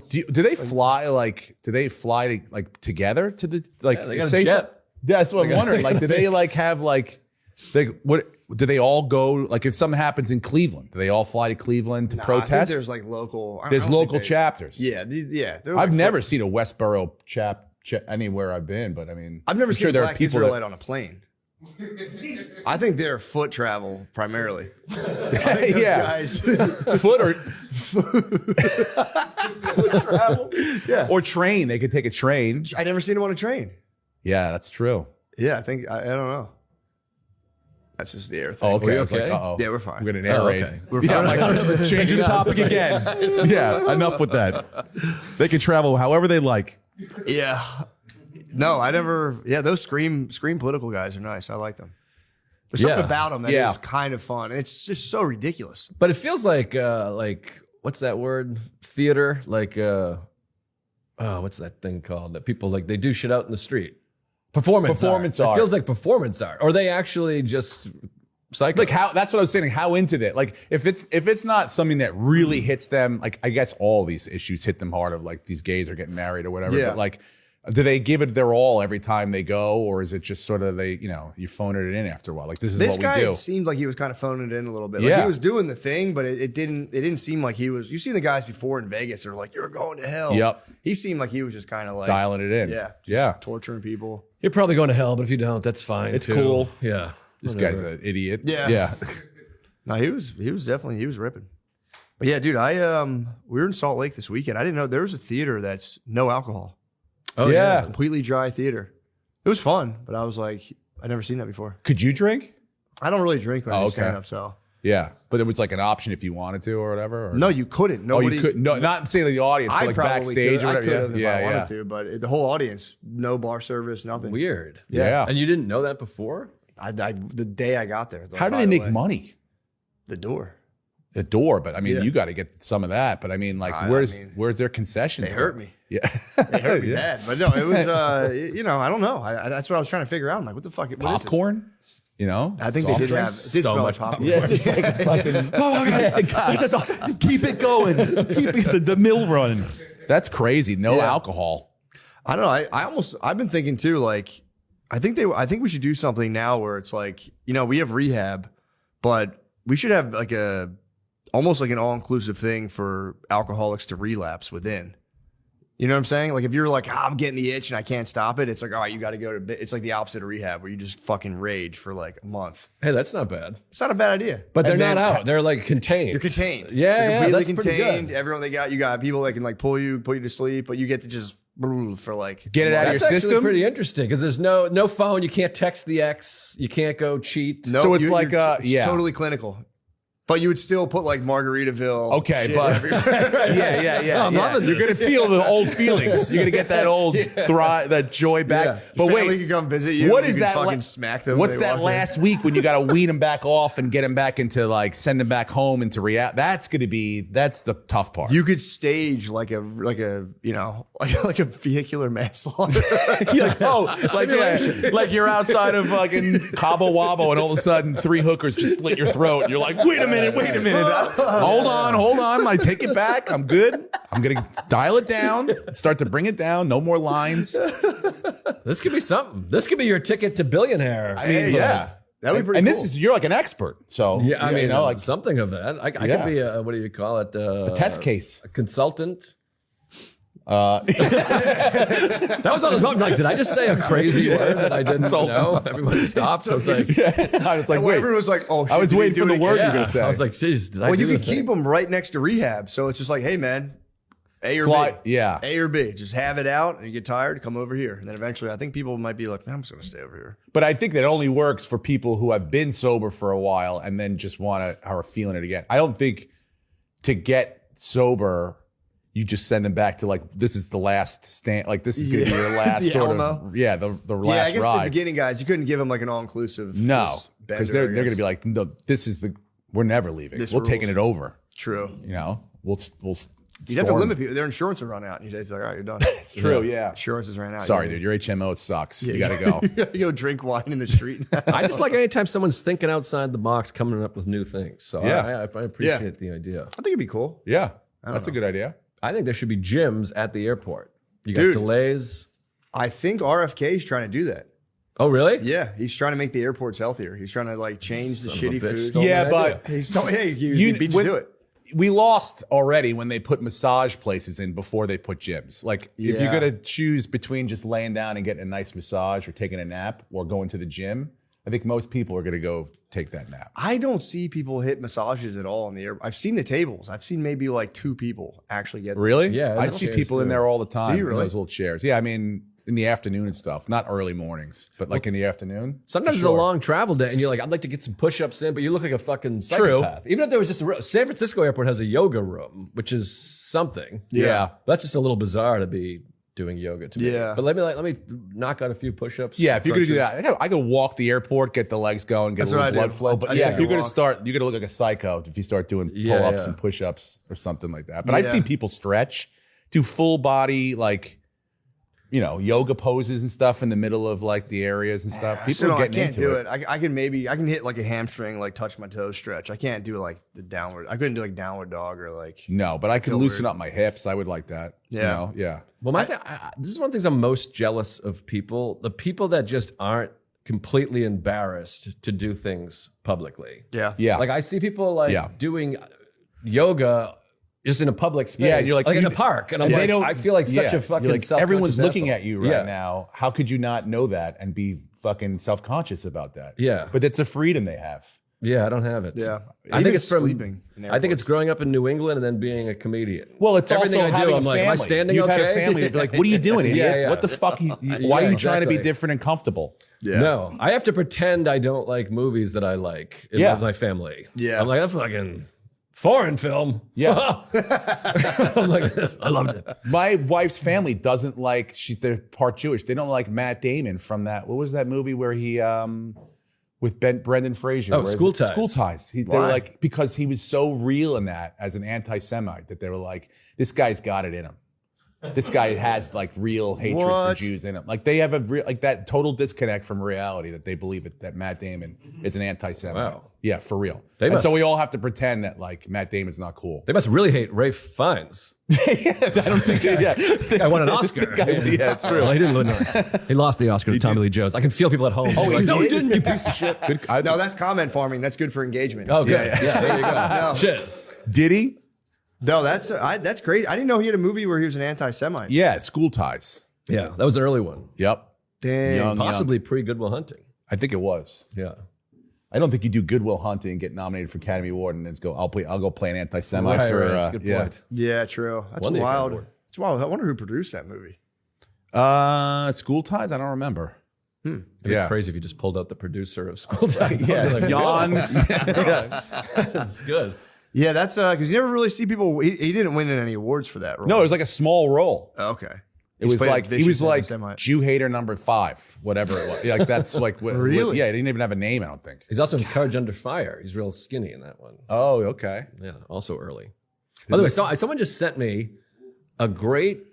S5: Do they fly like? Do they fly like together to the like?
S2: Yeah, they got a
S5: say
S2: jet.
S5: That's what I'm wondering.
S2: they
S5: Like,
S2: got
S5: do
S2: a
S5: they
S2: big-
S5: like have like? What do they all go? Like, if something happens in Cleveland, do they all fly to Cleveland to
S6: I think
S5: protest?
S6: there's like local. I
S5: There's
S6: don't think
S5: local
S6: they-
S5: chapters.
S6: Yeah, yeah. they're
S5: I've
S6: like
S5: never seen a Westboro anywhere I've been, but I mean,
S6: I've never
S5: I'm
S6: seen
S5: sure
S6: a
S5: there are
S6: Black
S5: people
S6: Israelite on a plane. I think they're foot travel primarily. I think those
S5: Yeah.
S6: guys.
S5: foot or travel,
S6: Yeah.
S5: or train. They could take a train.
S6: I never seen them on a train.
S5: Yeah, that's true.
S6: Yeah, I think I don't know. That's just the air thing.
S5: Oh, okay.
S2: we
S5: I was like,
S2: okay?
S5: uh-oh.
S6: Yeah, we're fine.
S5: We're gonna narrate.
S2: okay.
S5: Yeah, I'm like, let's change the topic again. Yeah, enough with that. They can travel however they like.
S6: Yeah. No, I never. Yeah, those scream political guys are nice. I like them. There's something
S2: Yeah.
S6: about them that is
S5: Yeah.
S6: kind of fun. And it's just so ridiculous.
S2: But it feels like what's that word? Theater, what's that thing called? That people like they do shit out in the street. Performance art. It
S5: art.
S2: feels like performance art. Or they actually just psycho.
S5: Like how? That's what I was saying. How into that? Like if it's not something that really hits them. Like I guess all these issues hit them hard. Of like these gays are getting married or whatever.
S6: Yeah.
S5: But like, do they give it their all every time they go, or is it just sort of you phone it in after a while? Like this is
S6: This
S5: what
S6: guy
S5: we do.
S6: seemed like he was kind of phoning it in a little bit. Like
S5: Yeah.
S6: he was doing the thing, but it didn't seem like he was. You seen the guys before in Vegas that are like, "You're going to hell."
S5: Yep.
S6: He seemed like he was just kind of like
S5: Dialing it in.
S6: Yeah. just
S5: Yeah.
S6: Torturing people.
S2: You're probably going to hell, but if you don't, that's fine.
S5: It's
S2: too.
S5: cool.
S2: Yeah.
S5: This
S2: Whatever.
S5: guy's an idiot.
S6: Yeah.
S5: Yeah.
S6: No, he was definitely ripping. But yeah, dude, we were in Salt Lake this weekend. I didn't know there was a theater that's no alcohol,
S2: Oh
S5: Yeah.
S6: completely dry theater. It was fun, but I was like, I'd never seen that before.
S5: Could you drink?
S6: I don't really drink when I
S5: Oh,
S6: do
S5: okay.
S6: stand up, so
S5: Yeah, but it was like an option if you wanted to or whatever. Or?
S6: no, you couldn't.
S5: Oh,
S6: Nobody
S5: you could. No, not saying the audience, but
S6: I
S5: like
S6: probably
S5: backstage
S6: could.
S5: or
S6: I
S5: whatever.
S6: could have if
S5: yeah,
S6: I wanted
S5: yeah.
S6: to, but the whole audience, no bar service, nothing.
S2: Weird.
S5: Yeah.
S2: And you didn't know that before?
S6: I the day I got there.
S5: How do they make money?
S6: The door.
S5: The door, but I mean,
S6: Yeah.
S5: you got to get some of that. But I mean, like,
S6: I
S5: where's
S6: mean,
S5: their concessions?
S6: They hurt me.
S5: Yeah,
S6: They hurt me
S5: Yeah.
S6: bad. But no, it was, I don't know. That's what I was trying to figure out. I'm like, what the fuck? What is this?
S5: Popcorn. You know,
S6: I think they did
S5: Soft
S6: have
S5: drinks?
S6: it did
S2: so
S6: smell
S2: much
S6: like popcorn.
S5: Yeah, just like fucking. Oh my God. This is awesome. Keep it going. Keep the mill running. That's crazy. No
S6: Yeah.
S5: alcohol.
S6: I don't know. I've been thinking too, like, I think we should do something now where it's like, we have rehab, but we should have like almost like an all-inclusive thing for alcoholics to relapse within. You know what I'm saying? Like if you're like, I'm getting the itch and I can't stop it, it's like, all right, you got to go to. It's like the opposite of rehab where you just fucking rage for like a month.
S2: Hey, that's not bad.
S6: It's not a bad idea.
S2: But they're not out. They're like contained.
S6: You're contained.
S2: Yeah,
S6: You're
S2: yeah,
S6: completely
S2: that's pretty
S6: contained.
S2: good.
S6: Everyone you got people that can like pull you to sleep, but you get to just for like
S5: Get it out of
S2: That's
S5: your
S2: actually
S5: system.
S2: pretty interesting because there's no phone. You can't text the ex. You can't go cheat.
S6: No,
S5: So it's like,
S6: it's
S5: yeah.
S6: totally clinical. But you would still put like Margaritaville.
S5: Okay,
S6: shit
S5: but
S6: everywhere.
S5: yeah.
S2: I'm loving
S5: You're gonna
S2: this.
S5: feel the old feelings. You're gonna get that old that joy back.
S6: Yeah.
S5: But
S6: Family
S5: wait,
S6: can come visit you.
S5: what
S6: you
S5: is
S6: can
S5: that?
S6: Fucking smack them.
S5: What's
S6: when they
S5: that
S6: walk in.
S5: last week when you got to wean them back off and get them back into like send them back home into reality? That's the tough part.
S6: You could stage like a you know like a vehicular manslaughter.
S5: You're like, like you're outside of fucking Cabo Wabo and all of a sudden 3 hookers just slit your throat and you're like, wait a minute. Hold on. I take it back. I'm good. I'm going to dial it down, start to bring it down. No more lines.
S2: This could be something. This could be your ticket to billionaire.
S5: Yeah.
S6: That'd be pretty
S5: And
S6: cool.
S5: this is, you're like an expert. So,
S2: Yeah, I mean,
S5: you know, like
S2: something of that. I
S5: Yeah.
S2: could be a, what do you call it?
S5: a test case.
S2: A consultant. That was all I was like, did I just say a crazy word that I didn't know? Everyone stopped. I was like,
S5: I was like,
S6: Well,
S5: wait.
S6: everyone was like, oh shit.
S5: I was
S6: did he
S5: waiting for
S6: do
S5: the
S6: it
S5: word
S6: again?
S5: you're going to say.
S2: I was like, geez, did I
S6: Well,
S2: do
S6: you
S2: the
S6: could
S2: thing?
S6: keep them right next to rehab, so it's just like, hey man, A or
S5: Slide-
S6: B.
S5: yeah.
S6: A or B. Just have it out, and you get tired, come over here, and then eventually, I think people might be like, I'm just gonna stay over here.
S5: But I think that only works for people who have been sober for a while and then just are feeling it again. I don't think to get sober, you just send them back to like, this is the last stand. Like this is going to be your last
S6: The
S5: sort
S6: Alamo.
S5: of, the last
S6: Yeah, I guess
S5: ride.
S6: the beginning guys, you couldn't give them like an all-inclusive.
S5: No,
S6: just
S5: because
S6: bender,
S5: they're
S6: I
S5: going to
S6: guess.
S5: be like, no, we're never leaving.
S6: This
S5: We're
S6: rules.
S5: taking it over.
S6: True.
S5: You know, we'll
S6: You'd have to limit people. Their insurance would run out. And you'd be like, all right, you're done.
S5: It's true. Yeah.
S6: Insurances ran out.
S5: Sorry, dude. Your HMO sucks. You got to go.
S6: You gotta go drink wine in the street.
S2: I just like anytime someone's thinking outside the box, coming up with new things. So
S5: Yeah.
S2: I appreciate the idea.
S6: I think it'd be cool.
S5: Yeah. That's a good idea.
S2: I think there should be gyms at the airport. You got
S6: Dude.
S2: delays.
S6: I think RFK is trying to do that.
S2: Oh, really?
S6: Yeah, he's trying to make the airports healthier. He's trying to like change the
S2: Son of a
S6: shitty
S2: bitch.
S6: food.
S2: Stole
S5: Yeah,
S2: my
S5: but
S2: idea.
S6: He's telling, hey, he beat you to it.
S5: We lost already when they put massage places in before they put gyms. Like if you're
S6: Yeah.
S5: going to choose between just laying down and getting a nice massage or taking a nap or going to the gym, I think most people are going to go take that nap.
S6: I don't see people hit massages at all in the air. I've seen the tables. I've seen maybe like 2 people actually get them.
S5: Really?
S2: Yeah,
S5: I
S2: that's
S5: see
S2: chairs
S5: people in
S2: too.
S5: there all the time
S6: Do you
S5: in
S6: really?
S5: those little chairs. Yeah, I mean in the afternoon and stuff, not early mornings, but like in the afternoon.
S2: Sometimes it's a long travel day, and you're like, I'd like to get some push-ups in, but you look like a fucking psychopath. Even if there was just San Francisco airport has a yoga room, which is something.
S5: Yeah.
S2: That's just a little bizarre to be doing yoga to me.
S6: Yeah.
S2: But let me knock out a few push-ups.
S5: Yeah, if you're going to do
S2: crunches.
S5: that, I could walk the airport, get the legs going, get
S6: That's
S5: a little
S6: what I
S5: blood
S6: do.
S5: flow. But
S6: I
S5: yeah,
S6: take
S5: if
S6: a
S5: you're going to
S6: walk.
S5: start, you're going to look like a psycho if you start doing
S2: Yeah,
S5: pull-ups
S2: yeah.
S5: and push-ups or something like that. But I've
S6: Yeah.
S5: seen people stretch, do full body, like, you know, yoga poses and stuff in the middle of like the areas and stuff. People
S6: So
S5: are
S6: I
S5: getting
S6: can't
S5: into
S6: do
S5: it.
S6: it. I can hit like a hamstring, like touch my toes stretch. I can't do like the downward. I couldn't do like downward dog or like.
S5: No, but I could
S6: Feel
S5: loosen
S6: weird.
S5: up my hips. I would like that.
S6: Yeah.
S5: You know? Yeah.
S2: Well, this is one of the things I'm most jealous of people. The people that just aren't completely embarrassed to do things publicly.
S6: Yeah.
S5: Yeah.
S2: Like I see people like
S5: Yeah.
S2: doing yoga just in a public space.
S5: Yeah, and you're like,
S2: in
S5: you-
S2: a park. And I'm
S5: They
S2: like,
S5: don't-
S2: I feel like such
S5: yeah.
S2: a fucking
S5: You're like,
S2: self-conscious
S5: everyone's looking
S2: asshole.
S5: at you right
S2: Yeah.
S5: now. How could you not know that and be fucking self-conscious about that?
S2: Yeah.
S5: But it's a freedom they have.
S2: Yeah, I don't have it.
S6: Yeah.
S2: I
S6: Even
S2: think it's from
S6: sleeping in
S2: I think it's growing up in New England and then being a comedian.
S5: Well, it's
S2: everything
S5: also
S2: I
S5: having
S2: do.
S5: a
S2: I'm like,
S5: family.
S2: am I standing
S5: You've
S2: okay?
S5: had a family that'd be like, what are you doing, idiot?
S2: Yeah, yeah.
S5: What the fuck? Why
S2: Yeah,
S5: are you trying to be
S2: exactly.
S5: different and comfortable?
S6: Yeah.
S2: No, I have to pretend I don't like movies that I like in
S5: Yeah.
S2: my family.
S6: Yeah.
S2: I'm like, that's fucking foreign film.
S5: Yeah.
S2: I'm like this. I loved it.
S5: My wife's family doesn't like, they're part Jewish. They don't like Matt Damon from that. What was that movie where he, with Brendan Fraser?
S2: Oh,
S5: where-
S2: School Ties.
S5: School Ties. They were
S6: Why?
S5: like, because he was so real in that as an anti-Semite that they were like, this guy's got it in him. This guy has like real hatred for
S6: What?
S5: Jews in him. Like they have a real, like that total disconnect from reality that they believe that Matt Damon is an anti-Semite.
S2: Wow.
S5: Yeah, for real.
S2: They
S5: And so
S2: must-
S5: we all have to pretend that like Matt Damon's not cool.
S2: They must really hate Rafe Fiennes.
S5: I don't think. Yeah.
S2: I won an Oscar.
S5: Yeah, it's true.
S2: Well, he didn't win it. He lost the Oscar to Tommy Lee Jones. I can feel people at home. Oh, like, no, he didn't. You piece of shit.
S5: Good.
S6: No, that's comment farming. That's good for engagement.
S2: Oh, good.
S6: Yeah.
S2: Yeah, there you go.
S6: No.
S2: Shit.
S5: Did he?
S6: No, that's great. I didn't know he had a movie where he was an anti-Semite.
S5: Yeah, School Ties.
S2: Yeah, that was an early one.
S5: Yep.
S6: Dang.
S2: Possibly pre-Good Will Hunting.
S5: I think it was.
S2: Yeah.
S5: I don't think you do Good Will Hunting, get nominated for Academy Award, and then I'll go play an anti-Semite
S2: Right,
S5: for.
S2: right. That's a good point.
S6: Yeah, true. That's
S2: Won the Academy
S6: wild.
S2: Award.
S6: It's wild. I wonder who produced that movie.
S5: School Ties. I don't remember.
S2: It'd be crazy if you just pulled out the producer of School Ties.
S5: Yeah,
S2: Like,
S5: Jan.
S2: That's good.
S6: Yeah, that's because you never really see people. He didn't win any awards for that role.
S5: No, it was like a small role.
S6: Okay.
S5: It was like he was like
S6: Semite.
S5: Jew hater number 5, whatever it was. Like that's like
S6: Really?
S5: yeah, he didn't even have a name. I don't think.
S2: He's also in Courage Under Fire. He's real skinny in that one.
S5: Oh, okay.
S2: Yeah, also early. By the way, someone just sent me a great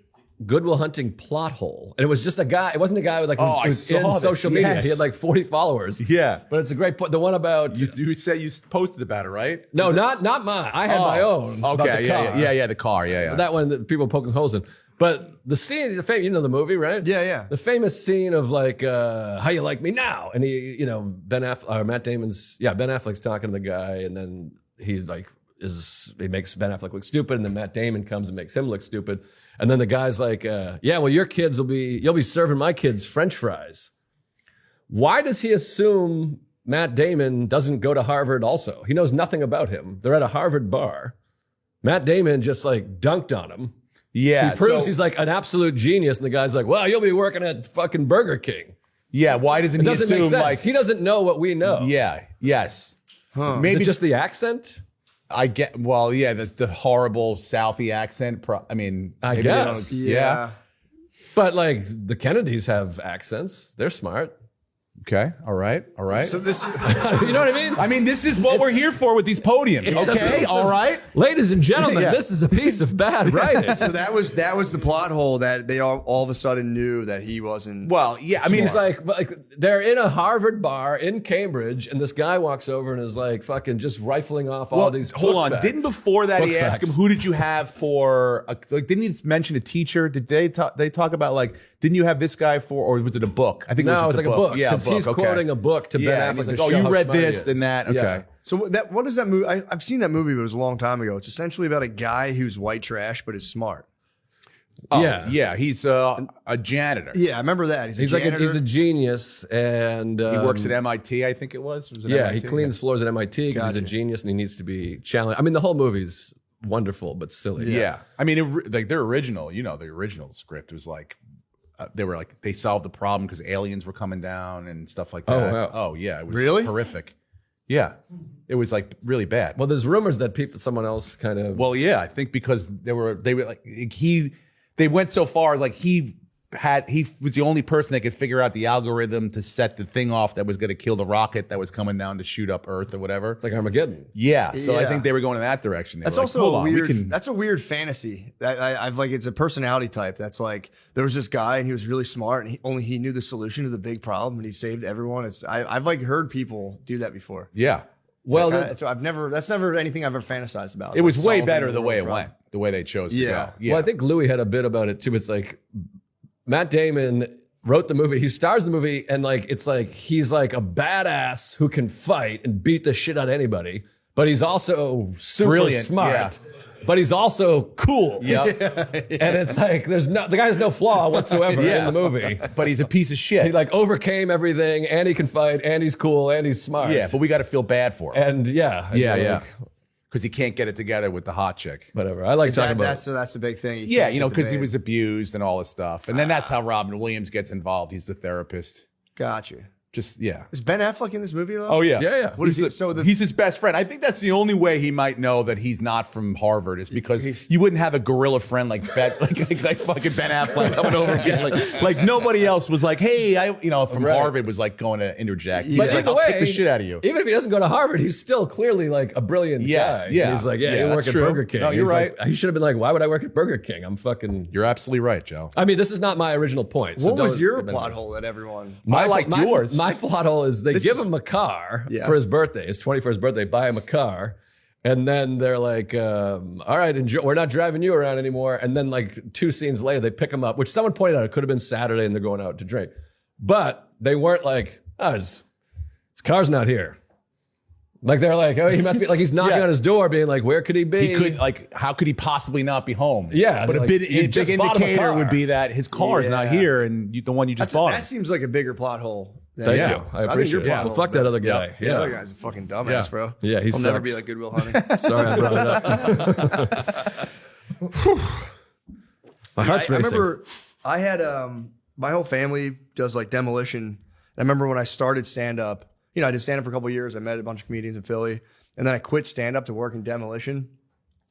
S2: Good Will Hunting plot hole, and it was just a guy. It wasn't a guy with like who
S5: I
S2: was
S5: saw
S2: in
S5: this,
S2: social media.
S5: yes.
S2: He had like 40 followers.
S5: Yeah,
S2: But it's a great point. The one about
S5: you said you posted about it, right?
S2: no, not mine. I had my own. about
S5: Okay,
S2: the
S5: yeah,
S2: car.
S5: yeah, the car, yeah.
S2: That one that people poking holes in. But the scene, you know the movie, right?
S6: Yeah, yeah.
S2: The famous scene of like, how you like me now? And he, Ben Affleck's talking to the guy, and then he's like, he makes Ben Affleck look stupid, and then Matt Damon comes and makes him look stupid. And then the guy's like, yeah, well, your kids you'll be serving my kids French fries. Why does he assume Matt Damon doesn't go to Harvard also? He knows nothing about him. They're at a Harvard bar. Matt Damon just like dunked on him.
S5: Yeah,
S2: He proves he's like an absolute genius, and the guy's like, well, you'll be working at fucking Burger King.
S5: Yeah, why doesn't
S2: It
S5: he
S2: doesn't
S5: assume
S2: make sense.
S5: like
S2: He doesn't know what we know.
S5: yeah, yes.
S2: Is
S5: Maybe
S2: it just the accent?
S5: I get the horrible Southie accent. I mean,
S2: I
S5: maybe they don't-
S2: guess.
S5: yeah.
S2: But like the Kennedys have accents. They're smart.
S5: Okay. All right.
S6: So this.
S2: You know what I mean?
S5: I mean, this is what we're here for with these podiums.
S2: It's a
S5: Okay.
S2: piece
S5: All
S2: of-
S5: right.
S2: Ladies and gentlemen,
S6: Yeah.
S2: this is a piece of bad writing.
S6: So that was the plot hole that they all of a sudden knew that he wasn't.
S5: Well, yeah. I mean,
S2: He's like they're in a Harvard bar in Cambridge, and this guy walks over and is like fucking just rifling off all these.
S5: hold
S2: book
S5: on.
S2: facts.
S5: Didn't before that
S2: Book
S5: he asked
S2: facts.
S5: him, who did you have for? Didn't he mention a teacher? Did they talk about like? Didn't you have this guy for, or was it a book? I think it
S2: No,
S5: was
S2: it's
S5: just
S2: like a book.
S5: Yeah,
S2: Because he's
S5: okay.
S2: quoting a book to Ben
S5: Yeah, and
S2: Affleck.
S5: he's like,
S2: to
S5: oh,
S2: show
S5: you
S2: how
S5: read
S2: smart he
S5: this
S2: is.
S5: and that. Okay.
S2: Yeah.
S6: So what is that movie? I've seen that movie, but it was a long time ago. It's essentially about a guy who's white trash but is smart.
S5: Oh,
S2: Yeah.
S5: yeah. He's a janitor.
S6: Yeah, I remember that.
S2: He's like he's a genius, and
S5: He works at MIT, I think it was. Was it
S2: yeah,
S5: MIT?
S2: he cleans floors at MIT because he's a genius and he needs to be challenged. I mean, the whole movie's wonderful but silly.
S5: Yeah. I mean, like their original, the original script was like, they solved the problem because aliens were coming down and stuff like that.
S2: Oh, wow.
S5: Oh, yeah. It was
S6: Really?
S5: horrific. Yeah. It was like really bad.
S2: Well, there's rumors that someone else kind of.
S5: Well, yeah, I think because they were like they went so far as like he was the only person that could figure out the algorithm to set the thing off that was going to kill the rocket that was coming down to shoot up Earth or whatever.
S2: It's like Armageddon.
S5: Yeah, so I
S6: Yeah.
S5: think they were going in that direction. They
S6: That's
S5: were
S6: also
S5: hold
S6: a
S5: on, we
S6: weird.
S5: can-
S6: That's a weird fantasy. I've like it's a personality type. That's like there was this guy and he was really smart and he knew the solution to the big problem and he saved everyone. I've like heard people do that before.
S5: yeah.
S2: Well,
S6: So that's never anything I've ever fantasized about.
S5: It was
S6: Like
S5: way
S6: solving
S5: better
S6: a
S5: the way it
S6: real
S5: went, the way they chose to
S6: Yeah.
S5: go. Yeah.
S2: Well, I think Louis had a bit about it too. It's like Matt Damon wrote the movie. He stars in the movie, and like it's like he's like a badass who can fight and beat the shit out of anybody. But he's also super
S5: Brilliant,
S2: smart. But he's also cool.
S5: Yeah.
S2: And it's like the guy has no flaw whatsoever in the movie.
S5: But he's a piece of shit.
S2: He like overcame everything, and he can fight, and he's cool, and he's smart.
S5: yeah, but we got to feel bad for him.
S2: and yeah, like,
S5: Because he can't get it together with the hot chick.
S2: whatever. I like talking about.
S6: That's the big thing.
S5: Yeah, because he was abused and all this stuff. And then that's how Robin Williams gets involved. He's the therapist.
S6: Got you.
S5: Just, yeah.
S6: Is Ben Affleck in this movie though?
S5: Oh, yeah.
S2: Yeah, yeah.
S6: What is
S5: He's
S6: he? So
S5: he's his best friend. I think that's the only way he might know that he's not from Harvard is because you wouldn't have a gorilla friend like fucking Ben Affleck coming over again. Like nobody else was like, hey, from Harvard was like going to interject.
S2: But
S5: He's like,
S2: either
S5: I'll
S2: way,
S5: kick the shit out of you.
S2: Even if he doesn't go to Harvard, he's still clearly like a brilliant
S5: Yes,
S2: guy.
S5: yeah.
S2: He's like,
S5: Yeah,
S2: you work
S5: that's
S2: at
S5: true.
S2: Burger King.
S5: No, you're
S2: He's
S5: right.
S2: Like, he should have been like, why would I work at Burger King? I'm fucking.
S5: You're absolutely right, Joe.
S2: I mean, this is not my original point. So
S6: what was
S2: don't-
S6: your plot hole that everyone?
S5: I liked yours.
S2: My plot hole is they give him a car for his birthday, his 21st birthday, buy him a car. And then they're like, all right, we're not driving you around anymore. And then like 2 scenes later, they pick him up, which someone pointed out, it could have been Saturday and they're going out to drink. But they weren't like, his car's not here. Like they're like, oh, he must be like he's knocking on his door, being like, where could he be?
S5: He could like, how could he possibly not be home?
S2: Yeah,
S5: but
S2: like,
S5: a big
S2: you just bought him a
S5: indicator
S2: car.
S5: would be that his car is not here, and the one you just bought.
S6: That seems like a bigger plot hole.
S2: Thank you. I
S6: think
S2: appreciate
S6: your
S2: it.
S6: plot
S2: Well,
S6: hole,
S2: fuck that other guy.
S6: Yeah, the other guy's a fucking dumbass, bro.
S2: Yeah, he
S6: He'll never
S2: sucks.
S6: be like Goodwill Hunting.
S2: Sorry, I brought it up. My heart's
S6: I
S2: racing.
S6: remember I had my whole family does like demolition. I remember when I started stand up, you know, I did stand up for a couple of years. I met a bunch of comedians in Philly, and then I quit stand up to work in demolition.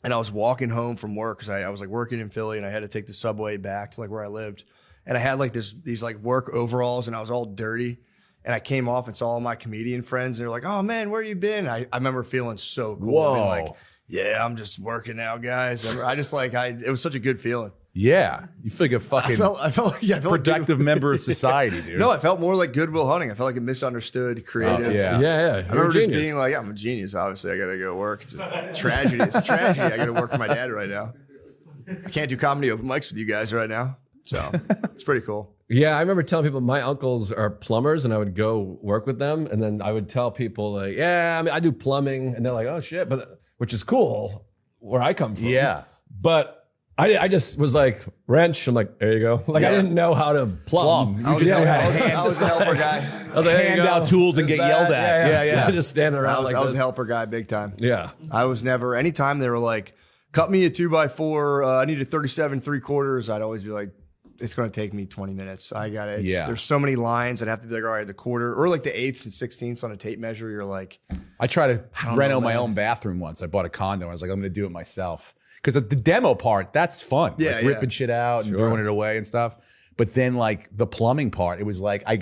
S6: And I was walking home from work because I was like working in Philly, and I had to take the subway back to like where I lived. And I had like these like work overalls, and I was all dirty. And I came off and saw all my comedian friends, and they're like, "Oh man, where you been?" I remember feeling so cool.
S5: Whoa.
S6: Being like, yeah, I'm just working now, guys. I just like it was such a good feeling.
S5: Yeah, you feel like a fucking
S6: I felt like
S5: productive member of society, dude.
S6: No, I felt more like Goodwill Hunting. I felt like a misunderstood, creative.
S5: Oh, yeah.
S2: yeah.
S6: I remember just being like, I'm a genius. Obviously, I got to go work. It's a tragedy. It's a tragedy. I got to work for my dad right now. I can't do comedy open mics with you guys right now. So it's pretty cool.
S2: Yeah, I remember telling people my uncles are plumbers, and I would go work with them, and then I would tell people like, yeah, I mean, I do plumbing, and they're like, oh shit, but which is cool where I come from.
S5: Yeah.
S2: But I just was like, wrench. I'm like, there you go. Like I didn't know how to plumb.
S5: You just don't have
S6: I
S5: hands.
S6: was a helper guy.
S2: I was like, there you
S5: Hand
S2: go.
S5: out tools and
S2: Just
S5: get yelled at. Yeah.
S2: Just standing around like
S6: I was
S2: this.
S6: a helper guy big time.
S2: Yeah.
S6: I was never, anytime they were like, cut me a 2x4, I need a 37 3/4, I'd always be like, it's going to take me 20 minutes. I got it. There's so many lines. I'd have to be like, all right, the quarter or like the 8ths and 16ths on a tape measure. You're like,
S5: I tried to reno my own bathroom once. I bought a condo. I was like, I'm going to do it myself. Because the demo part, that's fun.
S6: Yeah,
S5: like ripping shit out and throwing it away and stuff. But then like the plumbing part, it was like, I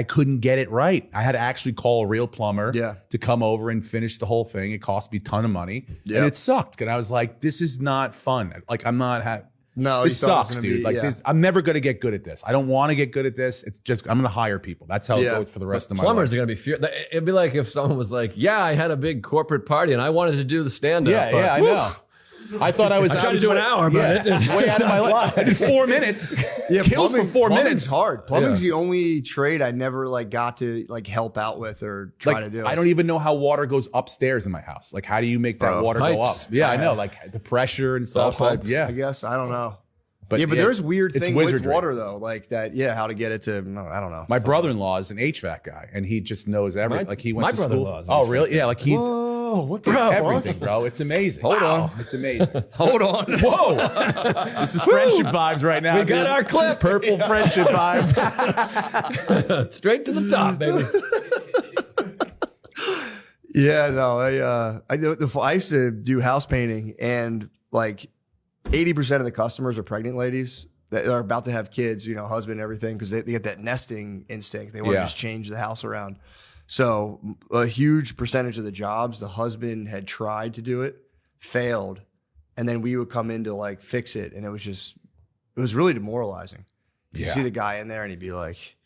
S5: couldn't get it right. I had to actually call a real plumber to come over and finish the whole thing. It cost me a ton of money.
S6: Yeah.
S5: And it sucked. And I was like, this is not fun. Like I'm not
S6: no,
S5: this
S6: you thought it was
S5: sucks,
S6: gonna
S5: dude.
S6: be-
S5: Like
S6: yeah.
S5: this, I'm never going to get good at this. I don't want to get good at this. It's just, I'm going to hire people. That's how it goes for the rest of my
S2: Plumbers
S5: life.
S2: are going to be it'd be like if someone was like, yeah, I had a big corporate party and I wanted to do the stand-up.
S5: Yeah, I know. I thought I was.
S2: I tried to do an hour, but it just
S5: way out of my life. I did 4 minutes.
S6: Yeah,
S5: Killed for 4
S6: plumbing's
S5: minutes.
S6: hard. Plumbing's the only trade I never like got to like help out with or try to do.
S5: I don't even know how water goes upstairs in my house. Like, how do you make that water go up?
S2: pipes.
S5: Yeah, I know. Like the pressure and stuff.
S2: pipes.
S6: I guess I don't know.
S5: But
S6: But there's weird
S5: it's
S6: thing with
S5: wizardry.
S6: water though, like that. Yeah, how to get it to? No, I don't know.
S5: My brother-in-law is an HVAC guy, and he just knows everything. Like he went
S2: my
S5: to school.
S2: brother-in-law is an
S5: Oh,
S2: HVAC
S5: really? Yeah. Like he.
S6: Whoa, what the
S5: Everything, bro. It's amazing.
S6: Hold on.
S5: It's amazing.
S6: Hold on.
S5: Whoa. This is friendship vibes right now.
S2: We got our clip.
S5: Purple friendship vibes.
S2: Straight to the top, baby.
S6: Yeah, no, I used to do house painting, and like 80% of the customers are pregnant ladies that are about to have kids, you know, husband, everything, because they get that nesting instinct. They want to just change the house around. So a huge percentage of the jobs, the husband had tried to do it, failed, and then we would come in to like fix it, and it was really demoralizing. You see the guy in there, and he'd be like,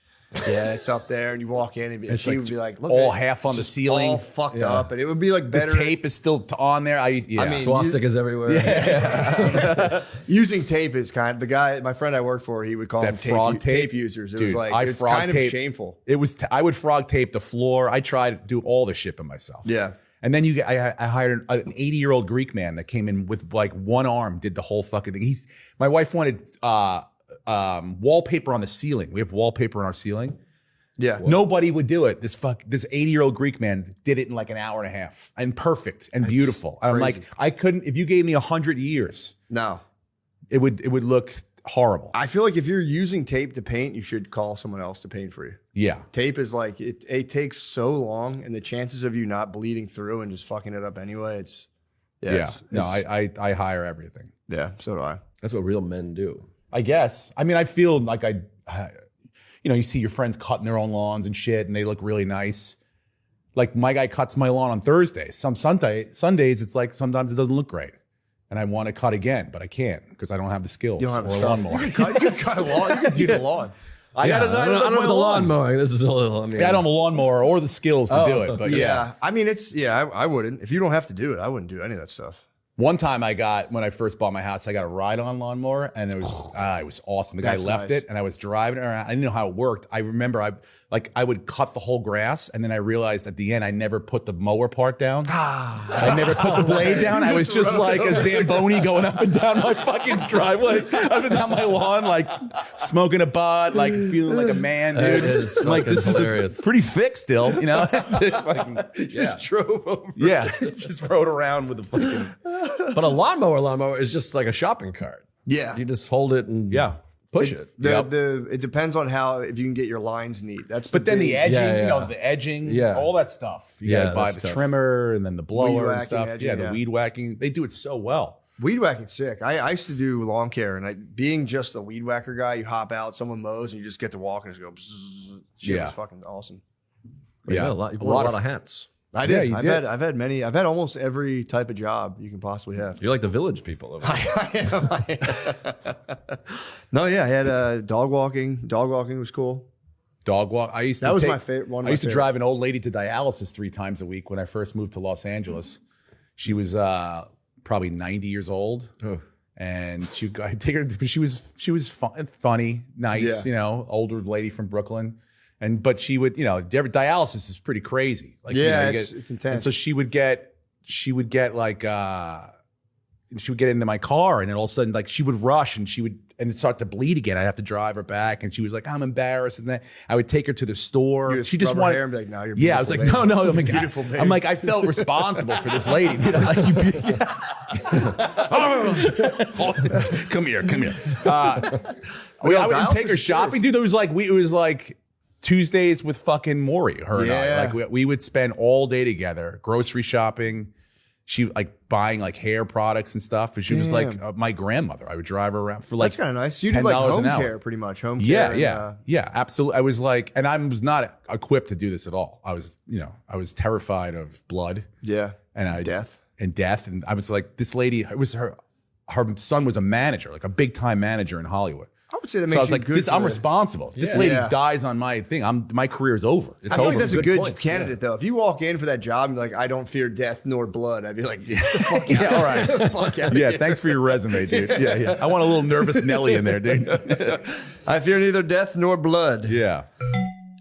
S6: yeah, it's up there, and you walk in, and she would be like, look,
S5: all
S6: at it.
S5: half on the
S6: Just
S5: ceiling.
S6: all fucked up, and it would be like
S5: The
S6: better.
S5: tape is still on there. I mean,
S2: Swastikas everywhere.
S6: Using tape is kind of the guy. My friend I worked for, he would call
S5: That
S6: them
S5: frog
S6: tape
S5: tape?
S6: users. It
S5: Dude,
S6: was like
S5: I
S6: it's
S5: frog
S6: kind
S5: tape.
S6: of shameful.
S5: It was. I would frog tape the floor. I tried to do all the shit by myself.
S6: Yeah.
S5: And then I hired an 80-year-old Greek man that came in with like one arm, did the whole fucking thing. My wife wanted wallpaper on the ceiling. We have wallpaper on our ceiling.
S6: Yeah.
S5: Nobody would do it. This 80-year-old Greek man did it in like an hour and a half, and perfect and beautiful. I'm like, I couldn't. If you gave me 100 years,
S6: No.
S5: it would look horrible.
S6: I feel like if you're using tape to paint, you should call someone else to paint for you.
S5: Yeah.
S6: Tape is like it takes so long, and the chances of you not bleeding through and just fucking it up anyway,
S5: I hire everything.
S6: yeah, so do I.
S2: That's what real men do.
S5: I guess. I mean, I feel like you see your friends cutting their own lawns and shit, and they look really nice. Like my guy cuts my lawn on Thursdays. Sundays, it's like sometimes it doesn't look great, and I want to cut again, but I can't because I don't have the skills.
S6: You don't have
S5: or
S6: the
S5: a
S6: stuff.
S5: lawnmower.
S6: You can cut a lawn. You can do the lawn.
S5: I
S2: I don't know the lawn mowing. This is a little. I mean,
S5: I don't have a lawnmower or the skills to do it. But
S6: Yeah. I mean, I wouldn't. If you don't have to do it, I wouldn't do any of that stuff.
S5: One time when I first bought my house, I got a ride-on lawnmower, and it was awesome. The guy left it, and I was driving around. I didn't know how it worked. I remember I would cut the whole grass, and then I realized at the end I never put the mower part down. I never put the blade down. I was just like a Zamboni going up and down my fucking driveway, up and down my lawn, like smoking a bud, like feeling like a man, dude.
S2: It is
S5: like this
S2: hilarious.
S5: is pretty thick still, you know.
S6: Just drove over.
S5: Yeah, just rode around with the fucking.
S2: But a lawnmower is just like a shopping cart.
S6: Yeah.
S2: You just hold it and push it.
S6: It depends on if you can get your lines neat.
S5: But then the edging, you know, the edging, all that stuff. You gotta buy the trimmer and then the blower and stuff.
S6: Edging,
S5: the weed whacking. They do it so well.
S6: Weed whacking's sick. I used to do lawn care, and being just the weed whacker guy, you hop out, someone mows, and you just get to walk and just go. Bzzz. Shit was fucking awesome.
S2: You've wore a lot of hats.
S6: I did. I've had many. I've had almost every type of job you can possibly have.
S2: You're like the village people over there.
S6: I am. No, yeah, I had dog walking. Dog walking was cool.
S5: Dog walk.
S6: That was my favorite.
S5: I used to drive an old lady to dialysis 3 times a week when I first moved to Los Angeles. She was probably 90 years old, and I'd take her. She was funny, nice, you know, older lady from Brooklyn. But she would, you know, dialysis is pretty crazy. Like,
S6: it's intense.
S5: And so she would get like, she would get into my car, and then all of a sudden, like, she would rush, and it'd start to bleed again. I'd have to drive her back, and she was like, I'm embarrassed. And then I would take her to the store.
S6: She just wanted, and be like, no, you're
S5: I was like,
S6: baby.
S5: no. I'm like,
S6: beautiful, baby.
S5: I'm like, I felt responsible for this lady. You know, like, come here. I would take her shopping, dude. It was like Tuesdays with fucking Maury, her and I. Like we would spend all day together, grocery shopping. She like buying like hair products and stuff. And she was like my grandmother. I would drive her around for like
S6: that's kind of nice. You did like home care, pretty much home care.
S5: Yeah, absolutely. I was like, and I was not equipped to do this at all. I was terrified of blood.
S6: Yeah,
S5: and
S6: death.
S5: And I was like, this lady. It was her son was a manager, like a big time manager in Hollywood.
S6: I would say that makes you good.
S5: I'm responsible. If this lady dies on my thing, my career is over. It's
S6: I feel
S5: over.
S6: like that's a good candidate, though. If you walk in for that job and you're like, I don't fear death nor blood, I'd be like, get the fuck out.
S5: All right.
S6: Get the fuck out
S5: Yeah, thanks for your resume, dude. Yeah. I want a little nervous Nelly in there, dude.
S6: I fear neither death nor blood.
S5: Yeah.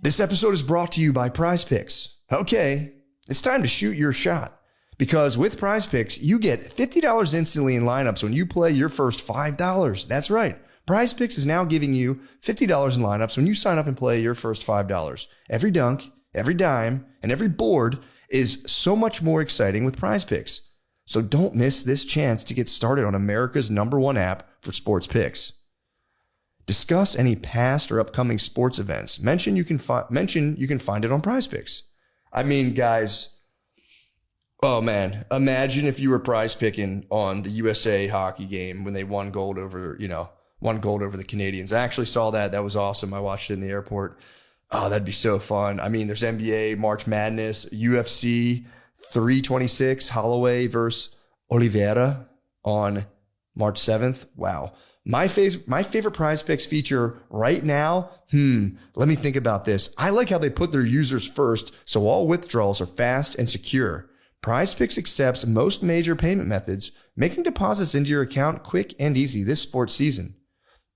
S3: This episode is brought to you by Prize Picks. Okay, it's time to shoot your shot. Because with Prize Picks, you get $50 instantly in lineups when you play your first $5. That's right. Prize Picks is now giving you $50 in lineups when you sign up and play your first $5. Every dunk, every dime, and every board is so much more exciting with Prize Picks. So don't miss this chance to get started on America's #1 app for sports picks. Discuss any past or upcoming sports events. Mention you can find it on Prize Picks. I mean, guys, oh man, imagine if you were prize picking on the USA hockey game when they won gold over the Canadians. I actually saw that. That was awesome. I watched it in the airport. Oh, that'd be so fun. I mean, there's NBA, March Madness, UFC 326, Holloway versus Oliveira on March 7th. Wow. My favorite Prize Picks feature right now, let me think about this. I like how they put their users first, so all withdrawals are fast and secure. Prize Picks accepts most major payment methods, making deposits into your account quick and easy this sports season.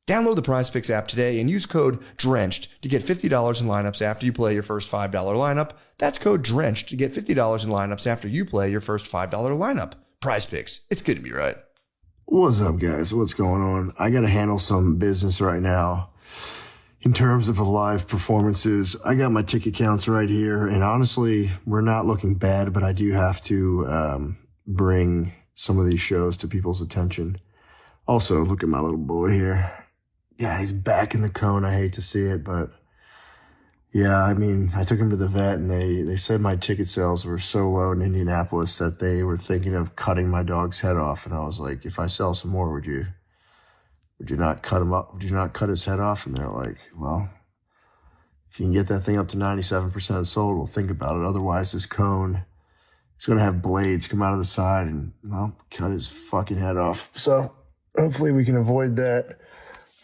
S3: Download the Prize Picks app today and use code DRENCHED to get $50 in lineups after you play your first $5 lineup. That's code DRENCHED to get $50 in lineups after you play your first $5 lineup. Prize Picks. It's good to be right.
S7: What's up, guys? What's going on? I got to handle some business right now. In terms of the live performances, I got my ticket counts right here. And honestly, we're not looking bad, but I do have to bring some of these shows to people's attention. Also, look at my little boy here. Yeah, he's back in the cone. I hate to see it, but yeah, I mean, I took him to the vet and they said my ticket sales were so low in Indianapolis that they were thinking of cutting my dog's head off. And I was like, if I sell some more, would you not cut him up? Would you not cut his head off? And they're like, well, if you can get that thing up to 97% sold, we'll think about it. Otherwise, this cone is going to have blades come out of the side and, well, cut his fucking head off. So hopefully we can avoid that.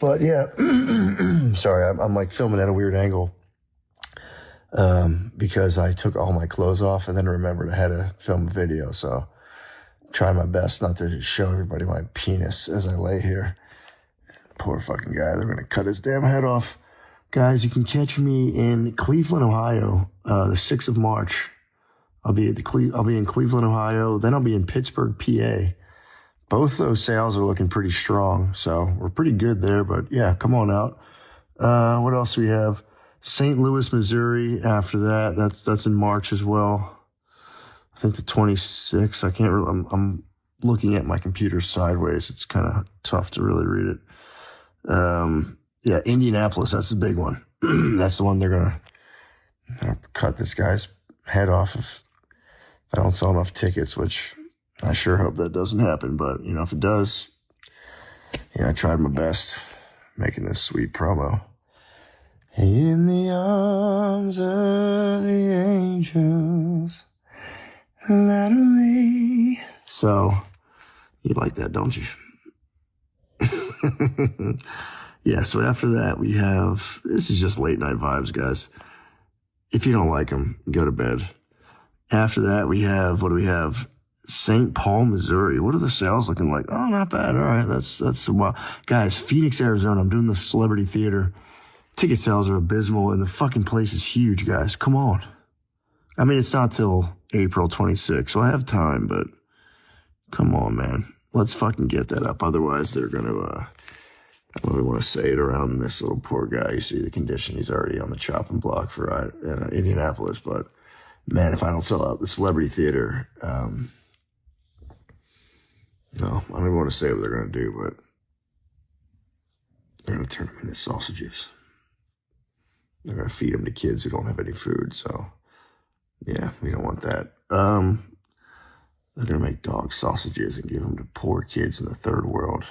S7: But yeah, sorry, I'm like filming at a weird angle because I took all my clothes off and then remembered I had to film a video. So Try my best not to show everybody my penis as I lay here. Poor fucking guy. They're going to cut his damn head off. Guys, you can catch me in Cleveland, Ohio, the 6th of March. I'll be in Cleveland, Ohio. Then I'll be in Pittsburgh, PA. Both those sales are looking pretty strong, so we're pretty good there. But yeah, come on out. What else do we have? St. Louis, Missouri. After that, that's in March as well. I think the 26th. I can't really. I'm looking at my computer sideways. It's kind of tough to really read it. Yeah, Indianapolis. That's the big one. That's the one they're gonna cut this guy's head off if I don't sell enough tickets, which I sure hope that doesn't happen. But if it does, I tried my best making this sweet promo. In the arms of the angels, light away. So, you like that, don't you? Yeah, so after that, we have, this is just late night vibes, guys. If you don't like them, go to bed. After that, we have, what do we have? St. Paul, Missouri. What are the sales looking like? Oh, not bad. All right, that's well, guys, Phoenix, Arizona. I'm doing the Celebrity Theater. Ticket sales are abysmal, and the fucking place is huge, guys. Come on. I mean, it's not till April 26th, so I have time, but come on, man. Let's fucking get that up. Otherwise, they're going to, I don't really want to say it around this little poor guy. You see the condition. He's already on the chopping block for Indianapolis, but man, if I don't sell out the Celebrity Theater, no, I don't even want to say what they're going to do, but they're going to turn them into sausages. They're going to feed them to kids who don't have any food. So, yeah, we don't want that. They're going to make dog sausages and give them to poor kids in the third world.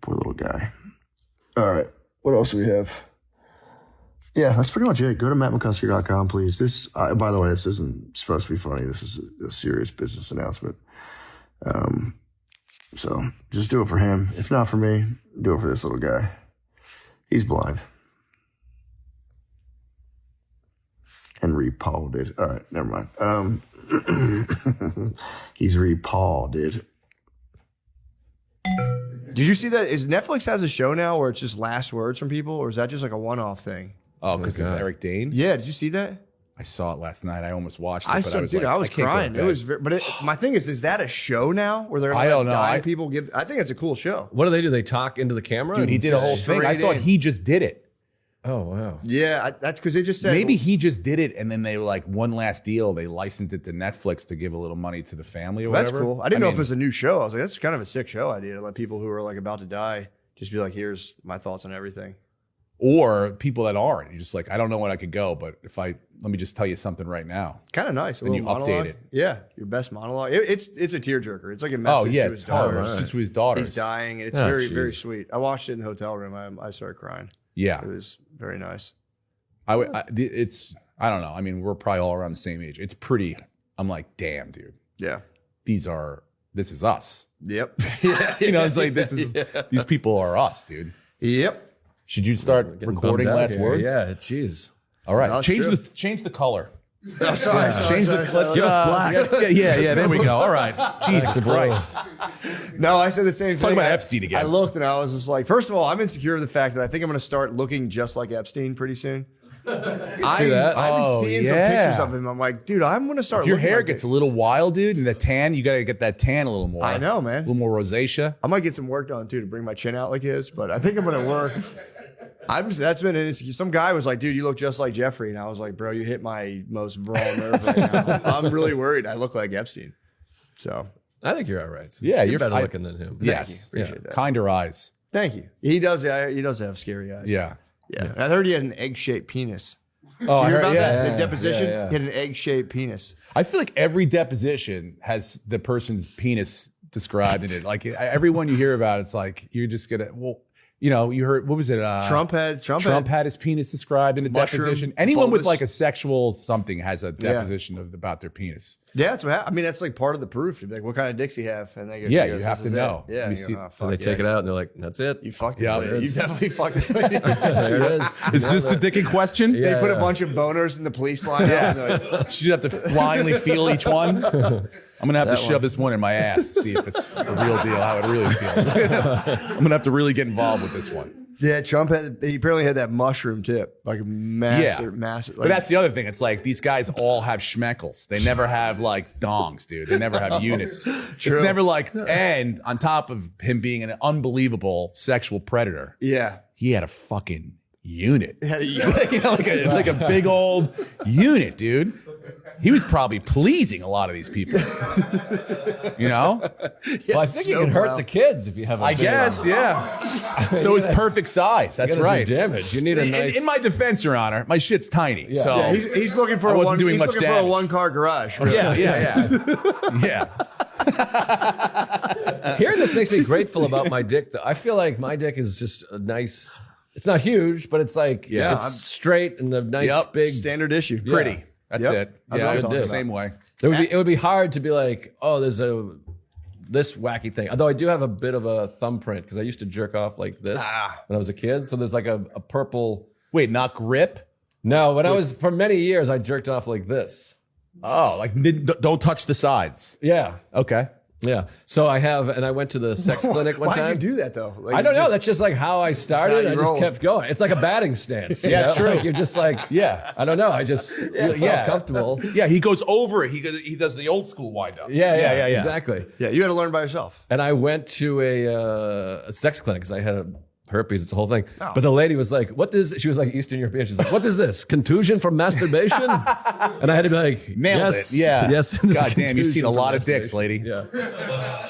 S7: Poor little guy. All right. What else do we have? Yeah, that's pretty much it. Go to mattmccusker.com, please. This, by the way, this isn't supposed to be funny. This is a serious business announcement. So just do it for him. If not for me, do it for this little guy. He's blind. And repaw did. All right, never mind. He's repaw did.
S6: Did you see that? Is Netflix has a show now where it's just last words from people, or is that just like a one-off thing?
S5: Oh, because of Eric Dane?
S6: Yeah, did you see that?
S5: I saw it last night. I almost watched it,
S6: I was crying. It was, my thing is that a show now where they're going to die? People give. I think it's a cool show.
S2: What do? They talk into the camera?
S5: Dude, he did a whole thing. I thought he just did it.
S2: Oh, wow.
S6: Yeah, that's because they just said
S5: maybe he just did it, and then they were like one last deal. They licensed it to Netflix to give a little money to the family or whatever.
S6: That's cool. I didn't know if it was a new show. I was like, that's kind of a sick show idea to let people who are like about to die just be like, here's my thoughts on everything. Or
S5: people that aren't. You're just like, I don't know when I could go, but let me just tell you something right now.
S6: Kind of nice.
S5: And you update it.
S6: Yeah, your best monologue. It's a tearjerker. It's like a message to his daughter.
S5: It's to his daughters.
S6: He's dying, and it's very sweet. I watched it in the hotel room. I started crying.
S5: Yeah.
S6: It was very nice.
S5: I don't know. I mean, we're probably all around the same age. It's pretty. I'm like, damn, dude.
S6: Yeah.
S5: This is us.
S6: Yep.
S5: It's like these people are us, dude.
S6: Yep.
S5: Should you start recording last words?
S2: Yeah, jeez.
S5: All right. No, change the color.
S6: Oh, sorry.
S5: Change the let's give us black. Yeah, there we go. All right. Jesus Christ.
S6: No, I said the same thing.
S5: Talking about Epstein again.
S6: I looked and I was just like, first of all, I'm insecure of the fact that I think I'm going to start looking just like Epstein pretty soon. I've been seeing some pictures of him. I'm like, dude, I'm going to start.
S5: If your hair gets a little wild, dude, and the tan, you got to get that tan a little more.
S6: I know, man.
S5: A little more rosacea.
S6: I might get some work done too to bring my chin out like his, but I think I'm going to work. That's been insecure. Some guy was like, dude, you look just like Jeffrey. And I was like, bro, you hit my most raw nerve right now. I'm really worried I look like Epstein. So I think you're all right. So
S2: yeah, you're better looking than him.
S5: Yes.
S6: Appreciate that.
S5: Kinder eyes.
S6: Thank you. He does have scary eyes.
S5: Yeah.
S6: Yeah. I heard he had an egg-shaped penis.
S5: Oh,
S6: Did you hear about that?
S5: Yeah,
S6: the deposition?
S2: yeah.
S6: He had an egg-shaped penis.
S5: I feel like every deposition has the person's penis described in it. Like everyone you hear about, it's like you're just gonna. Well, you heard what was it?
S6: Trump had
S5: his penis described in the deposition. Anyone with like a sexual something has a deposition about their penis.
S6: Yeah, that's what I mean, that's like part of the proof. To be like, what kind of dicks you have? And they go,
S5: Yeah,
S6: she goes,
S5: you have
S6: "This
S5: to
S6: is
S5: know.
S6: it." Yeah,
S5: You
S6: you
S5: see-
S6: go, "Oh,
S2: And
S6: fuck
S2: they take
S6: yeah.
S2: it out and they're like, that's it.
S6: You fucked this
S5: Yeah,
S6: lady. You
S2: it's-
S6: definitely fucked this lady.
S2: There it is.
S5: Is this the dick in question?
S6: They put a bunch of boners in the police line.
S5: Yeah.
S6: And they're like,
S5: She'd have to blindly feel each one. I'm gonna have to shove this one in my ass to see if it's the real deal, how it really feels. I'm gonna have to really get involved with this one.
S6: yeah, Trump he apparently had that mushroom tip, like massive.
S5: But that's the other thing. It's like these guys all have schmeckles. They never have like dongs, dude. They never have units. It's never like, and on top of him being an unbelievable sexual predator, he had a fucking unit. Like a big old unit, dude. He was probably pleasing a lot of these people. You know?
S2: Well, I think you can hurt the kids if you have a
S5: I
S2: big
S5: guess,
S2: one.
S5: yeah. So it's perfect size. That's
S2: You gotta
S5: right.
S2: do damage. You need a nice.
S5: In my defense, Your Honor, my shit's tiny. So
S6: Yeah, he's looking for
S5: I
S6: a
S5: wasn't
S6: one.
S5: doing
S6: He's
S5: much
S6: looking for a
S5: damage.
S6: one-car garage. Really.
S5: yeah.
S2: Hearing this makes me grateful about my dick. Though I feel like my dick is just a nice. It's not huge, but it's like it's straight and a nice big.
S6: Standard issue.
S5: Pretty. That's
S6: Yep.
S5: it.
S6: That's
S5: Yeah,
S6: what I'm
S5: I
S6: talking
S5: did.
S6: about.
S5: Same way.
S2: It would be hard to be like, oh, there's this wacky thing. Although I do have a bit of a thumbprint because I used to jerk off like this when I was a kid. So there's like a purple.
S5: Wait, not grip?
S2: No, when I was for many years, I jerked off like this.
S5: Oh, like don't touch the sides.
S2: Yeah,
S5: Okay.
S2: yeah. So I have, and I went to the sex clinic one time.
S6: Why'd you do that though? Like,
S2: I don't know.
S6: just-
S2: That's just like how I started.
S6: how
S2: I
S6: you
S2: just
S6: roll.
S2: kept going. It's like a batting stance.
S5: Yeah,
S2: you know?
S5: true.
S2: Like you're just like,
S5: Yeah.
S2: I don't know. I just felt comfortable.
S5: Yeah, he goes over it. He does the old school wind up.
S2: Yeah, exactly.
S6: Yeah, you had to learn by yourself.
S2: And I went to a sex clinic because I had herpes. It's a whole thing.
S6: Oh.
S2: But the lady was like, "What is?" She was like Eastern European. She's like, "What is this? Contusion from masturbation?" And I had to be like,
S5: Nailed
S2: yes,
S5: it. Yeah.
S2: yes.
S5: God damn, you've seen a
S2: contusion
S5: lot
S2: from
S5: of dicks,
S2: masturbation."
S5: lady.
S2: Yeah.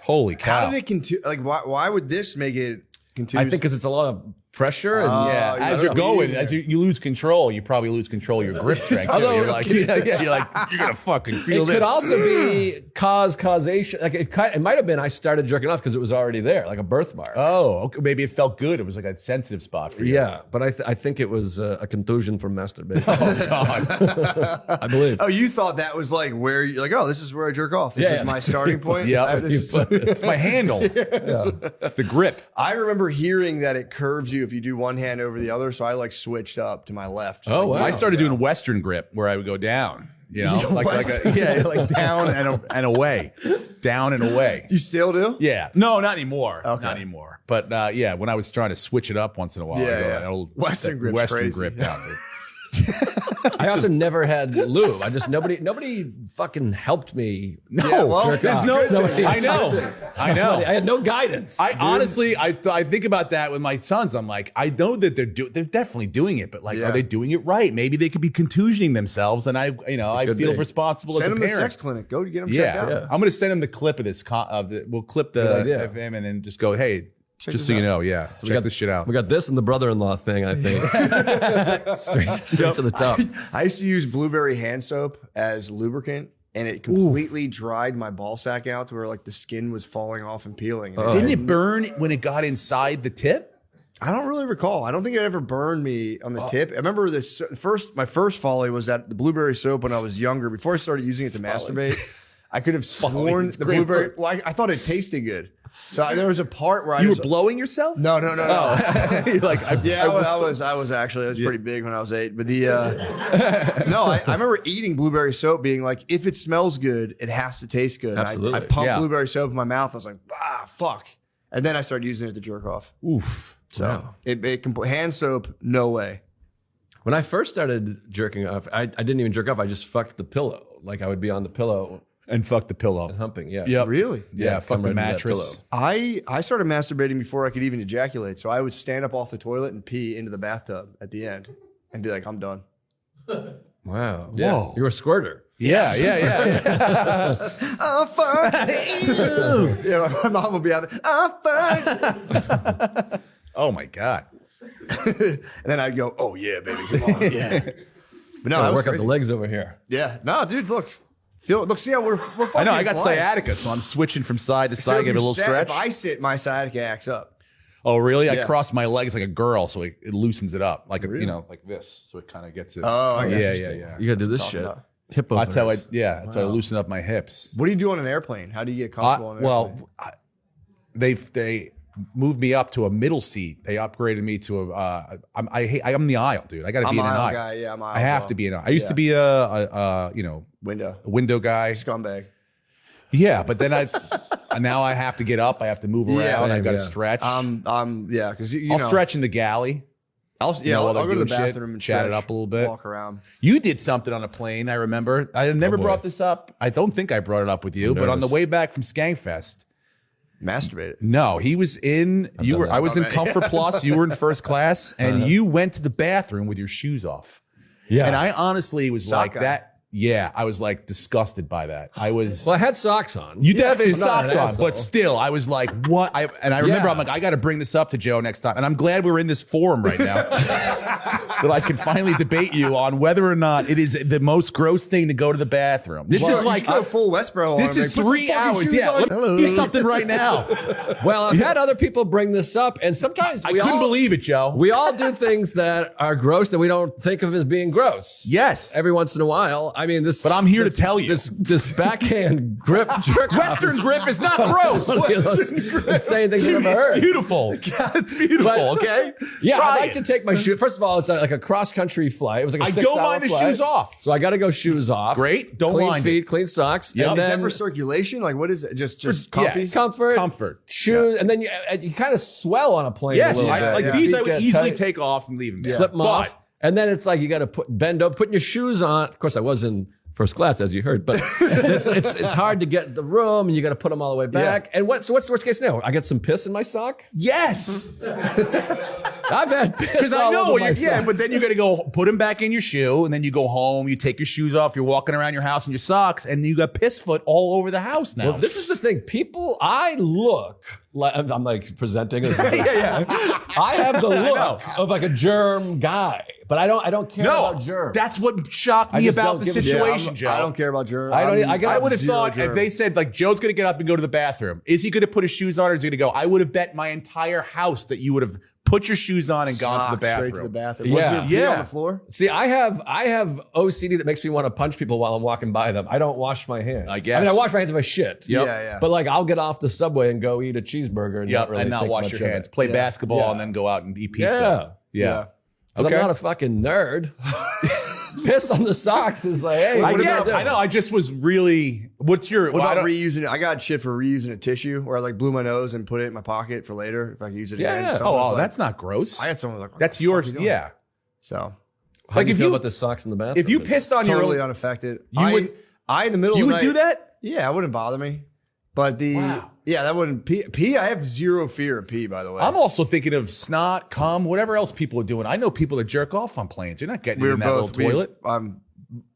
S5: Holy cow.
S6: How did it continue? Like, why would this make it continue?
S2: I think because it's a lot of pressure. And
S5: Yeah,
S6: you
S5: as
S6: know,
S5: you're going,
S6: easier.
S5: as you lose control, you probably lose control of your grip strength.
S2: Although-
S5: you're like, you're gonna fucking feel
S2: It
S5: this.
S2: could also be causation. Like it might have been I started jerking off because it was already there, like a birthmark.
S5: Oh, okay. Maybe it felt good. It was like a sensitive spot for you.
S2: Yeah, but I think it was a contusion from masturbation.
S5: Oh God.
S2: I believe.
S6: Oh, you thought that was like where you like? Oh, this is where I jerk off. This
S2: Yeah,
S6: is
S2: yeah.
S6: my starting point.
S5: Yeah.
S6: This
S5: It's my handle. It's the grip.
S6: I remember hearing that it curves you if you do one hand over the other. So I like switched up to my left.
S2: Oh, wow.
S5: I started doing Western grip where I would go down. You know, like down and away, down and away.
S6: You still do?
S5: Yeah, no, not anymore.
S6: Okay.
S5: Not anymore. But yeah, when I was trying to switch it up once in a while,
S6: Yeah,
S5: I go,
S6: yeah.
S5: that old
S6: Western grip's
S5: Western
S6: crazy.
S5: grip down. Dude.
S2: I also never had lube. I just nobody fucking helped me.
S5: No,
S6: Yeah, well,
S2: jerk
S5: there's
S2: off.
S5: no.
S2: Nobody-
S5: I know. I know.
S2: I had no guidance.
S5: I honestly, I think about that with my sons. I'm like, I know that they're definitely doing it, but like,
S6: Yeah.
S5: are they doing it right? Maybe they could be contusioning themselves, and I
S2: could
S5: feel
S2: be.
S5: responsible
S6: Send
S5: as a
S6: them to
S5: parent.
S6: sex clinic. Go get them checked out.
S5: I'm going to send him the clip of this. We'll clip
S2: Good
S5: the
S2: idea.
S5: of him and then just go, hey, just
S6: this
S5: so you
S6: out.
S5: know, yeah,
S2: we
S5: check
S2: got
S5: this shit out.
S2: We got this and the brother-in-law thing. I think straight to the top.
S6: I used to use blueberry hand soap as lubricant, and it completely dried my ball sack out to where like the skin was falling off and peeling. And
S5: Didn't it burn when it got inside the tip?
S6: I don't really recall. I don't think it ever burned me on the tip. I remember this my first folly was that the blueberry soap when I was younger, before I started using it to masturbate. I could have sworn
S5: is
S6: the
S5: great
S6: blueberry.
S5: word.
S6: Well, I thought it tasted good. So there was a part where I
S5: You were
S6: was,
S5: blowing yourself?
S6: No.
S5: You're like,
S6: Yeah, I was pretty big when I was 8. But the no, I remember eating blueberry soap, being like, if it smells good, it has to taste good. And
S2: Absolutely.
S6: I pumped
S5: Yeah.
S6: blueberry soap in my mouth. I was like, fuck. And then I started using it to jerk off.
S5: oof.
S6: So hand soap, no way.
S2: When I first started jerking off, I didn't even jerk off. I just fucked the pillow. Like I would be on the pillow
S5: And fuck the pillow.
S2: humping. Yeah.
S5: Yep.
S6: Really?
S5: Yeah, fuck
S2: come
S5: the
S2: right into that
S5: mattress.
S6: I started masturbating before I could even ejaculate. So I would stand up off the toilet and pee into the bathtub at the end and be like, I'm done.
S2: Wow.
S6: Yeah.
S5: Whoa.
S2: You're a squirter.
S5: Yeah.
S6: Oh, fuck. Yeah, my mom would be out there. Oh, fuck.
S5: Oh my God.
S6: And then I'd go, oh, yeah, baby. Come on. Yeah. But no, I
S2: Gotta
S6: was
S2: work out
S6: crazy.
S2: the legs over here.
S6: Yeah. No, dude, look. Look, see how we're fucking
S5: I know. I got
S6: flying.
S5: sciatica, so I'm switching from side to
S6: So
S5: side.
S6: if
S5: Give it a
S6: you
S5: little
S6: sat-
S5: stretch.
S6: If I sit, my sciatica acts up.
S5: Oh, really? I
S6: Yeah.
S5: cross my legs like a girl, so it loosens it up, like like this, so it kind of gets it.
S6: Oh, I got
S5: yeah,
S6: you.
S5: yeah, yeah.
S2: You gotta do this shit. Hip
S5: That's how
S2: openers.
S5: that's how I loosen up my hips.
S6: What do you do on an airplane? How do you get comfortable on an airplane?
S5: They moved me up to a middle seat. They upgraded me to I'm the aisle, dude. I got to be in an aisle.
S6: Guy. Yeah, I'm aisle.
S5: I have to be in an aisle. I used to be a window guy.
S6: Scumbag.
S5: Yeah, but then now I have to get up. I have to move around. I've got to stretch.
S6: Because
S5: I'll stretch in the galley.
S6: I'll go to the
S5: doing shit,
S6: bathroom and
S5: chat
S6: stretch,
S5: it up a little bit.
S6: walk around.
S5: You did something on a plane, I remember. I never brought this up. I don't think I brought it up with you, but on the way back from Skankfest.
S6: Masturbated.
S5: No, he was in. I was in Comfort Plus. You were in first class, and you went to the bathroom with your shoes off.
S2: Yeah.
S5: And I honestly was
S6: Sock
S5: like
S6: guy.
S5: that. Yeah, I was like disgusted by that. I was.
S2: Well, I had socks on.
S5: You definitely had
S2: I'm not
S5: socks
S2: an
S5: on,
S2: asshole.
S5: but still, I was like, "What?" I remember, I'm like, "I got to bring this up to Joe next time." And I'm glad we're in this forum right now that I can finally debate you on whether or not it is the most gross thing to go to the bathroom. This is like
S6: go full Westboro.
S5: this is 3 hours. Yeah, let me do something right now.
S2: Well, I've had other people bring this up, and sometimes
S5: I couldn't believe it, Joe.
S2: we all do things that are gross that we don't think of as being gross.
S5: Yes.
S2: Every once in a while. I mean, this.
S5: But I'm here to tell you.
S2: This backhand grip jerk.
S5: Western grip is not gross.
S2: One of the most insane things I've
S5: Dude,
S2: ever
S5: it's
S2: heard.
S5: beautiful. It's beautiful.
S2: But-
S5: Okay.
S2: Yeah,
S5: Try
S2: I like
S5: it.
S2: to take my shoe. First of all, it's like a cross country flight. It was like a
S5: I
S2: 6
S5: don't
S2: hour
S5: mind the
S2: flight.
S5: shoes off.
S2: So I got to go shoes off.
S5: Great. Don't
S2: clean
S5: mind
S2: feet,
S5: it.
S2: clean socks.
S5: Yep.
S2: And
S6: Is that
S2: then
S6: for circulation? Like, what is it? Just comfy?
S5: Yes.
S2: comfort, shoes, and then you kind of swell on a plane.
S5: Yes.
S2: a little bit.
S5: Like
S2: Your
S5: these,
S2: feet
S5: I would
S2: get
S5: easily
S2: tight,
S5: take off and leave them there.
S2: slip them
S5: But
S2: off, and then it's like you got to bend over, putting your shoes on. Of course, I was in first class, as you heard, but it's hard to get the room, and you got to put them all the way back. And what's the worst case scenario? I get some piss in my sock.
S5: Yes.
S2: I've had piss
S5: Because I
S2: all
S5: know
S2: over my
S5: yeah,
S2: socks.
S5: but then you got to go put them back in your shoe, and then you go home. You take your shoes off. You're walking around your house in your socks, and you got piss foot all over the house now.
S2: Well, this is the thing. I look like I'm like presenting as I have the look of like a germ guy, but I don't care about germs.
S5: That's what shocked
S2: I
S5: me
S2: just
S5: about
S2: don't
S5: the
S2: give a shit.
S5: situation, Joe.
S6: I don't care about germs.
S5: I would have
S6: zero
S5: thought if
S6: germs.
S5: they said like Joe's going to get up and go to the bathroom, is he going to put his shoes on or is he going to go? I would have bet my entire house that you would have put your shoes on and gone to the bathroom.
S6: Straight to the bathroom.
S2: Yeah.
S6: Was there pee
S5: Yeah.
S6: on the floor?
S2: See, I have OCD that makes me want to punch people while I'm walking by them. I don't wash my hands.
S5: I guess.
S2: I mean, I wash my hands if I shit.
S5: Yep.
S6: Yeah.
S2: But like, I'll get off the subway and go eat a cheeseburger and not really
S5: and not
S2: think
S5: wash
S2: much
S5: your
S2: of
S5: hands.
S2: it.
S5: Play basketball
S2: Yeah.
S5: and then go out and eat pizza.
S2: Yeah. 'Cause
S5: Okay.
S2: I'm not a fucking nerd. Piss on the socks is like, hey,
S5: I
S2: what
S5: guess.
S2: about
S5: I know. I just was really. What's your?
S6: What
S5: I
S6: about
S5: don't-
S6: reusing it? I got shit for reusing a tissue where I like blew my nose and put it in my pocket for later if I can use it again.
S2: Yeah.
S6: Someone was like-
S5: that's not gross.
S6: I had someone like, what
S5: That's
S6: the
S5: yours.
S6: fuck are you doing?
S5: Yeah.
S6: So
S2: How
S5: Like
S2: do you
S5: if
S2: feel
S5: you-
S2: about the socks in the bathroom?
S5: If you pissed on your
S6: totally
S5: own,
S6: unaffected.
S5: You would-
S6: I in the middle
S5: you
S6: of the
S5: would
S6: night,
S5: do that?
S6: Yeah, that wouldn't bother me. But
S5: Wow.
S6: that wouldn't pee. I have zero fear of pee, by the way.
S5: I'm also thinking of snot, cum, whatever else people are doing. I know people that jerk off on planes. You're not getting it in that little toilet.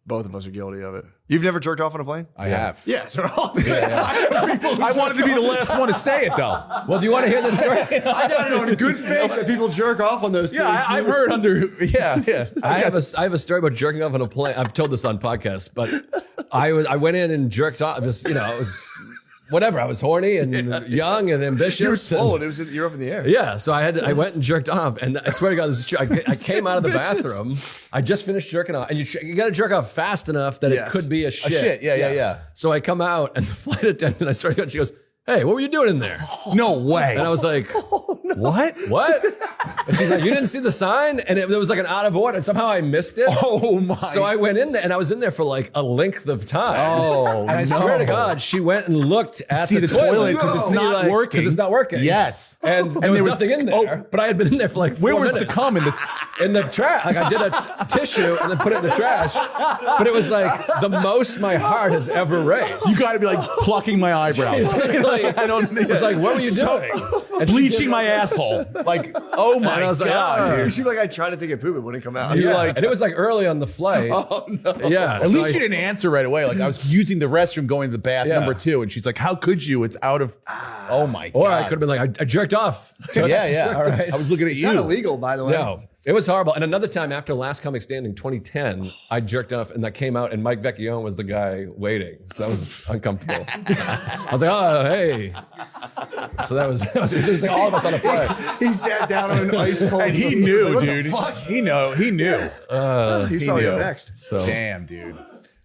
S6: Both of us are guilty of it. You've never jerked off on a plane?
S5: I have.
S6: Yeah, so all
S5: I wanted to be the last one to say it though.
S2: Well, do you want to hear the story?
S6: I don't know in good faith that people jerk off on those things.
S5: Yeah, I've heard under. Yeah.
S2: I have a story about jerking off on a plane. I've told this on podcasts, but I went in and jerked off. It was whatever. I was horny and young and ambitious.
S6: You were
S2: and-
S6: swollen. You're up in the air.
S2: Yeah, so I went and jerked off, and I swear to God, this is true. I came out of the bathroom. I just finished jerking off, and you got to jerk off fast enough that
S6: Yes.
S2: it could be a shit.
S5: shit, yeah.
S2: So I come out, and the flight attendant, I swear to God, she goes, "Hey, what were you doing in there?"
S5: No way.
S2: And I was like,
S5: What?
S2: "What?" And she's like, "You didn't see the sign?" And it was like an out of order, and somehow I missed it.
S5: Oh my.
S2: So I went in there, and I was in there for like a length of time.
S5: Oh,
S2: and I swear to God, she went and looked at
S5: See the toilet because it's
S2: see,
S5: not
S2: like,
S5: working.
S2: Because it's not working.
S5: Yes.
S2: And there was nothing in there,
S5: oh.
S2: but I had been in there for like 4
S5: Where was
S2: minutes.
S5: the cum in the?
S2: In the trash. Like I did a tissue and then put it in the trash. But it was like the most my heart has ever raised.
S5: You got to be like plucking my eyebrows.
S2: It's literally,
S5: I don't.
S2: it was like, what were you doing? And she
S5: Bleaching
S2: did-
S5: my asshole. Like, oh my
S2: And I was like,
S5: God.
S2: oh.
S6: You should be like, I tried to take a poop, it wouldn't come out.
S2: Yeah.
S5: like-
S2: and it was like early on the flight.
S6: Oh no.
S2: Yeah.
S5: At
S2: so
S5: least you didn't answer right away. Like I was using the restroom going to the bath
S2: Yeah.
S5: number 2, and she's like, "How could you? It's out of." Oh my God.
S2: Or I could have been like, I jerked off.
S5: Yeah.
S2: All right.
S5: I was looking at
S6: It's
S5: you.
S6: not illegal, by the way.
S2: No, it was horrible. And another time after Last Comic Standing, 2010, I jerked off and that came out and Mike Vecchione was the guy waiting. So that was uncomfortable. I was like, oh, hey. So it was like all of us on a flight.
S6: He sat down on an ice cold.
S5: And he
S6: was
S5: knew,
S6: like, what
S5: dude.
S6: The fuck?
S5: He knew.
S6: He's probably
S5: knew.
S6: up next.
S2: So
S5: Damn, dude.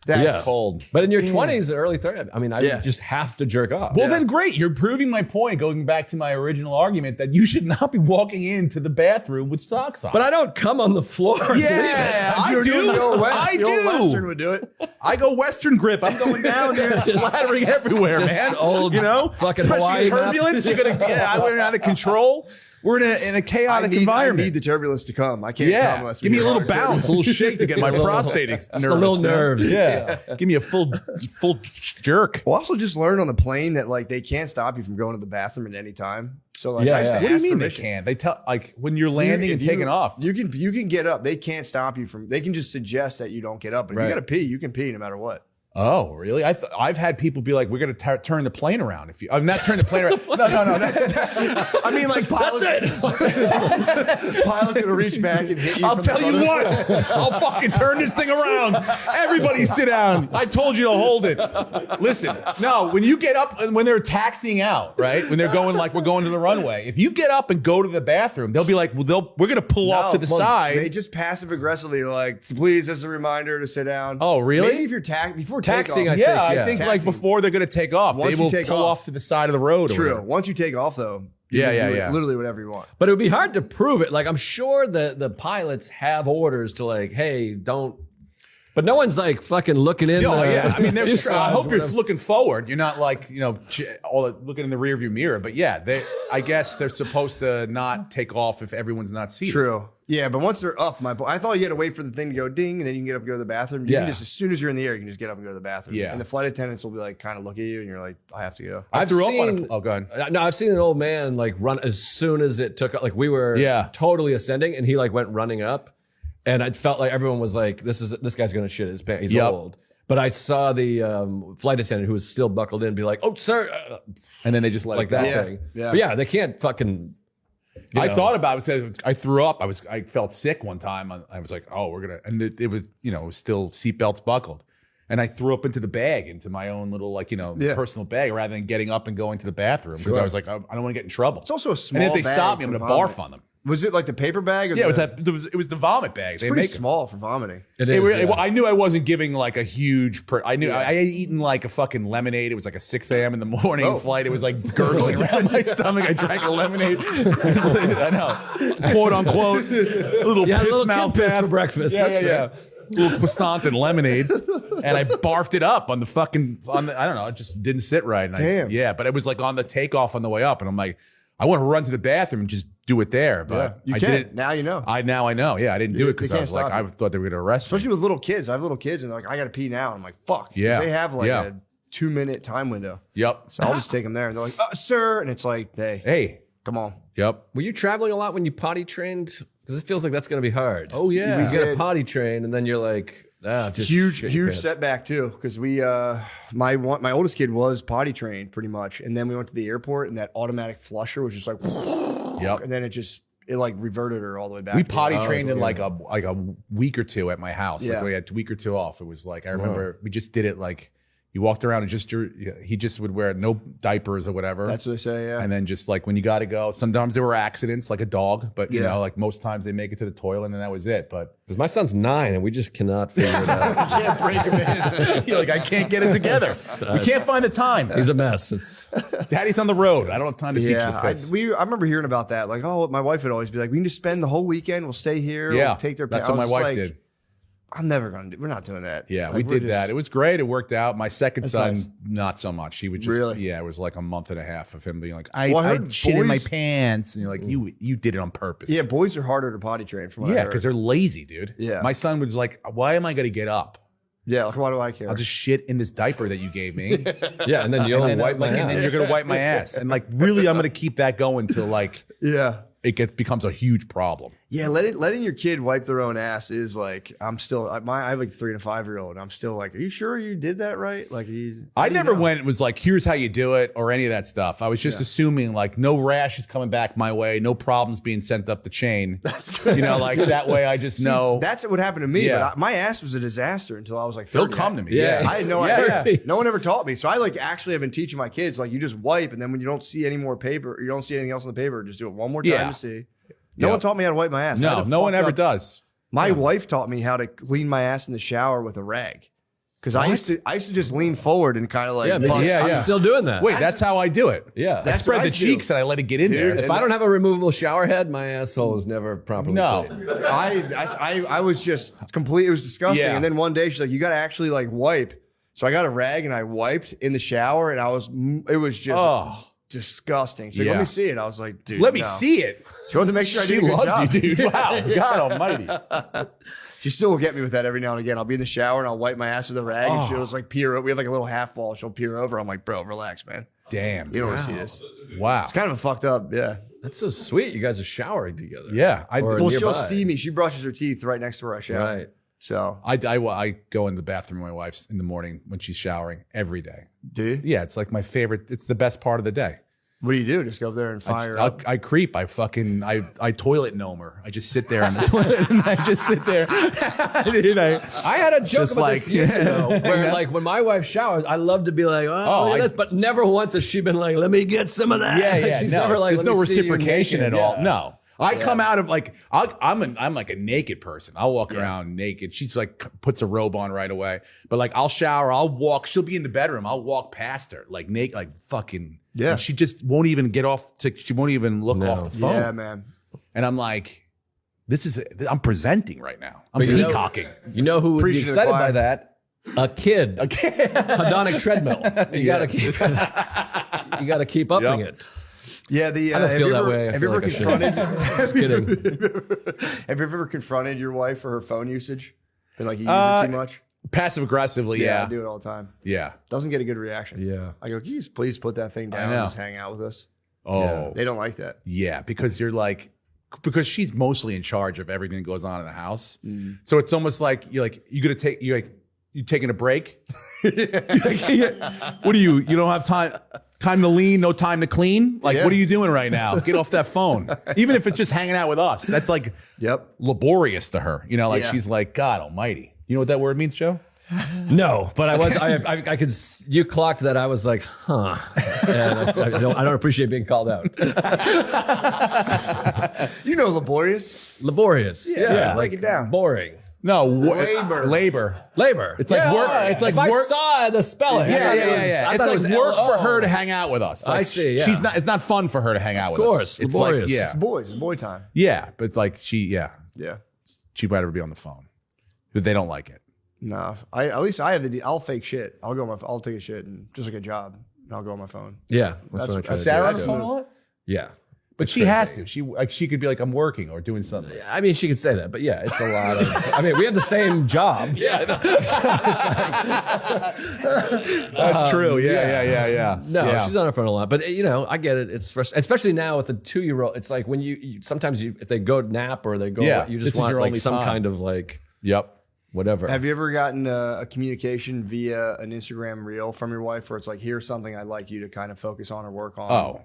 S6: That's
S5: cold.
S2: But in your 20s, early 30s, I mean, I just have to jerk off.
S5: Well, then great. You're proving my point, going back to my original argument that you should not be walking into the bathroom with socks on.
S2: But I don't come on the floor.
S5: Yeah, I do. I do.
S6: Western would do it.
S5: I go Western grip. I'm going down there and splattering everywhere,
S2: Just
S5: man.
S2: old,
S5: Fucking
S2: Hawaii
S5: especially turbulence. You're gonna we're out of control. We're in a chaotic environment.
S6: I need the turbulence to come. I can't come unless we
S5: give me a
S6: do
S5: little
S6: hard
S5: bounce, a little shake to get my prostate nervous.
S2: Just a little nerves.
S5: Yeah. Give me a full jerk.
S6: Well, also just learn on the plane that like they can't stop you from going to the bathroom at any time. So like, I used to
S5: What do you
S6: ask
S5: mean
S6: permission.
S5: they can't? They tell like when you're landing and taking off.
S6: You can get up. They can't stop you from. They can just suggest that you don't get up. But if you got to pee, you can pee no matter what.
S5: Oh, really? I've had people be like, "We're going to turn the plane around." If you, I'm not turning the plane around. No. I mean, like pilots. Pilot's going to reach back and hit you. I'll tell you what. I'll fucking turn this thing around. Everybody, sit down. I told you to hold it. Listen, no. When you get up and when they're taxiing out, right? When they're going like we're going to the runway. If you get up and go to the bathroom, they'll be like, "Well, we're going to pull off to the side."
S6: They just passive aggressively like, "Please, as a reminder to sit down."
S5: Oh, really?
S6: Maybe if you're before
S2: taxiing,
S6: takeoff.
S5: I think like before they're going to take off,
S6: Once
S5: they will
S6: you take
S5: pull
S6: off.
S5: off to the side of the road. Or
S6: True.
S5: whatever.
S6: Once you take off, though, you can do literally whatever you want.
S2: But it would be hard to prove it. Like, I'm sure the pilots have orders to like, hey, don't. But no one's like fucking looking in.
S5: I mean, I hope you're
S2: whatever.
S5: looking forward. You're not like, looking in the rearview mirror. But yeah, I guess they're supposed to not take off if everyone's not seated.
S6: True. Yeah, but once they're up, I thought you had to wait for the thing to go ding, and then you can get up and go to the bathroom. You can just, as soon as you're in the air, you can just get up and go to the bathroom.
S5: Yeah.
S6: And the flight attendants will be like, kind of look at you, and you're like, I have to go.
S5: I threw up on oh, go ahead.
S2: No, I've seen an old man like run as soon as it took. Like we were totally ascending, and he like went running up, and I felt like everyone was like, this guy's gonna shit his pants. He's old. But I saw the flight attendant who was still buckled in be like, "Oh, sir,"
S5: and then they just let
S2: like
S5: it go.
S2: that thing.
S6: Yeah.
S2: But yeah, they can't fucking.
S5: I thought about it. I threw up. I felt sick one time. I was like, "Oh, we're gonna," and it was it was still seatbelts buckled, and I threw up into the bag, into my own little personal bag, rather than getting up and going to the bathroom because I was like, I don't want to get in trouble.
S6: It's also a small
S5: and if they
S6: bag
S5: stop me, I'm
S6: for
S5: gonna
S6: vomit.
S5: barf on them.
S6: Was it like the paper bag? Or
S5: Yeah, it was the vomit bag.
S6: It's pretty small for vomiting.
S2: It is.
S5: Well, I knew I wasn't giving like a huge. I knew I had eaten like a fucking lemonade. It was like a 6 a.m. in the morning flight. It was like gurgling around my stomach. I drank a lemonade. I know, quote unquote, a little piss mouth
S2: piss for breakfast.
S5: Yeah. Little croissant and lemonade, and I barfed it up on the I don't know. It just didn't sit right. And
S6: Damn.
S5: But it was like on the takeoff on the way up, and I'm like, I want to run to the bathroom and just do it there, but
S6: you
S5: I
S6: can.
S5: didn't.
S6: Now you know.
S5: I know. Yeah, I didn't do it because I was like, I thought they were going to arrest me.
S6: Especially with little kids. I have little kids, and they're like, I got to pee now. I'm like, fuck. 'Cause they have like a 2-minute time window.
S5: Yep.
S6: So I'll just take them there, and they're like, sir. And it's like,
S5: Hey.
S6: come on.
S5: Yep.
S2: Were you traveling a lot when you potty trained? Because it feels like that's going to be hard.
S5: Oh, yeah.
S2: You get a potty train, and then you're like, just
S6: Huge setback too, because we my oldest kid was potty trained pretty much, and then we went to the airport, and that automatic flusher was just like, and then it like reverted her all the way back.
S5: We potty trained in like a week or two at my house.
S6: Yeah.
S5: Like we had a week or two off. It was like I remember we just did it like you walked around and he just would wear no diapers or whatever.
S6: That's what they say, yeah.
S5: And then just like when you got to go, sometimes there were accidents, like a dog, but you know, like most times they make it to the toilet and that was it. But
S2: because my son's 9 and we just cannot figure it out.
S6: You can't break him in.
S5: you're like, I can't get it together. We can't find the time.
S2: He's a mess.
S5: Daddy's on the road. I don't have time to teach you this.
S6: I remember hearing about that. Like, my wife would always be like, we can just spend the whole weekend. We'll stay here.
S5: Yeah,
S6: We'll take their.
S5: that's what my wife did.
S6: I'm never gonna do. We're not doing that.
S5: Yeah,
S6: Like,
S5: we did that. It was great. It worked out. My second son,
S6: nice.
S5: not so much. He would just, it was like a month and a half of him being like, I
S6: heard
S5: shit in my pants. And you're like, you did it on purpose.
S6: Yeah, boys are harder to potty train from what I heard.
S5: because they're lazy, dude.
S6: Yeah.
S5: My son was like, why am I going to get up?
S6: Yeah, like, why do I care?
S5: I'll just shit in this diaper that you gave me.
S2: Yeah, and then you'll wipe my
S5: and then
S2: ass.
S5: you're going to wipe my ass. And like, really, I'm going to keep that going till like it becomes a huge problem.
S6: Yeah, letting your kid wipe their own ass is like, I have like a 3 and a 5-year-old, and I'm still like, are you sure you did that right? Like
S5: I never went, it was like, here's how you do it or any of that stuff. I was just assuming like no rash is coming back my way, no problems being sent up the chain. That's good. You know, like that way I just know.
S6: That's what happened to me, but my ass was a disaster until I was like 30.
S5: They'll come to me.
S2: Yeah.
S6: I had no idea. No one ever taught me. So I like actually have been teaching my kids, like you just wipe, and then when you don't see any more paper, you don't see anything else on the paper, just do it one more time to see. No one taught me how to wipe my ass.
S5: No one ever does.
S6: My wife taught me how to clean my ass in the shower with a rag. Because I used to just lean forward and kind of like,
S2: I'm still doing that.
S5: Wait, that's how I do it.
S2: Yeah.
S5: I spread the cheeks and I let it get in there.
S2: If I don't have a removable shower head, my asshole is never properly cleaned.
S6: I was just completely, it was disgusting.
S5: Yeah.
S6: And then one day she's like, you got to actually like wipe. So I got a rag and I wiped in the shower and it was just disgusting. She's like, let me see it. I was like, dude,
S5: let me see it.
S6: She wanted to make sure I did a good job.
S5: She loves you, dude. Wow, God almighty.
S6: She still will get me with that every now and again. I'll be in the shower and I'll wipe my ass with a rag and she'll just like peer. We have like a little half wall. She'll peer over. I'm like, bro, relax, man.
S5: Damn.
S6: You don't want to see this.
S5: Wow.
S6: It's kind of a fucked up. Yeah.
S2: That's so sweet. You guys are showering together.
S5: Yeah.
S6: Well, she'll see me. She brushes her teeth right next to where I shower.
S2: Right.
S6: So
S5: I go in the bathroom with my wife in the morning when she's showering every day.
S6: do you?
S5: Yeah, it's like my favorite. It's the best part of the day.
S6: What do you do? Just go up there and fire up?
S5: I creep. I toilet gnome her. I just sit there on the toilet and I just sit there. Dude,
S2: I had a joke about this years ago where like when my wife showers, I love to be like, look at this, but never once has she been like, let me get some of that.
S5: Yeah.
S2: She's never like,
S5: there's no reciprocation at all.
S2: Yeah.
S5: No. I come out of like I'm like a naked person. I'll walk around naked. She's like puts a robe on right away. But like I'll shower, I'll walk. She'll be in the bedroom. I'll walk past her like naked, like fucking.
S6: Yeah.
S5: And she just won't even get off. She won't even look off the phone.
S6: Yeah, man.
S5: And I'm like, I'm presenting right now. I'm
S2: But
S5: peacocking.
S2: You know who would be
S6: Preaching to the
S2: excited
S6: choir.
S2: by that? A kid. Hedonic treadmill. You gotta keep upping it.
S6: Yeah,
S2: I don't feel that way. I
S6: Have you
S2: feel
S6: ever
S2: like I should.
S6: confronted?
S2: Just kidding.
S6: Have you ever confronted your wife for her phone usage? Been like, you use it too much?
S5: Passive aggressively,
S6: I
S5: yeah.
S6: do it all the time.
S5: Yeah.
S6: Doesn't get a good reaction.
S2: Yeah.
S6: I go, can you just please put that thing down
S5: know.
S6: and just hang out with us?
S5: Oh.
S6: They don't like that.
S5: Yeah, because because she's mostly in charge of everything that goes on in the house. So it's almost like you taking a break. What do you don't have time to lean, no time to clean? Like, what are you doing right now? Get off that phone. Even if it's just hanging out with us, that's like laborious to her. She's like, God almighty. You know what that word means, Joe?
S2: No, but I could. You clocked that. I was like, huh. And I don't appreciate being called out.
S6: You know, laborious.
S2: Laborious. Yeah.
S6: break it down.
S2: Boring.
S5: No,
S6: Labor.
S2: Labor.
S5: It's like work.
S2: It's like
S5: If I
S2: work. Saw the spelling.
S5: Yeah.
S2: I
S5: It's
S2: thought it
S5: like
S2: was
S5: work for
S2: LO.
S5: her to hang out with us. Like,
S2: I see, yeah.
S5: She's not. It's not fun for her to hang out with us.
S2: Of course,
S5: It's
S2: laborious.
S5: like,
S6: It's boys. It's boy time.
S5: yeah, but like she'd
S6: Yeah.
S5: rather be on the phone, but they don't like it.
S6: No, at least I have I'll fake shit. I'll take a shit and just like a job. And I'll go on my phone.
S2: Yeah. That's what I try to
S5: Sarah
S2: do.
S5: on the phone a lot?
S2: Yeah.
S5: But she has to. She could be like, I'm working or doing something.
S2: I mean, she could say that, but yeah, it's a lot of. I mean, we have the same job. Yeah.
S5: That's true. Yeah.
S2: No, she's on her phone a lot, but I get it. It's frustrating, especially now with the 2-year-old. It's like when you sometimes if they go nap or they go, you
S5: this
S2: just
S5: is
S2: want
S5: your
S2: like
S5: only
S2: some
S5: time.
S2: kind of like
S5: Yep.
S2: whatever.
S6: Have you ever gotten a communication via an Instagram reel from your wife where it's like, here's something I'd like you to kind of focus on or work on?
S5: Oh.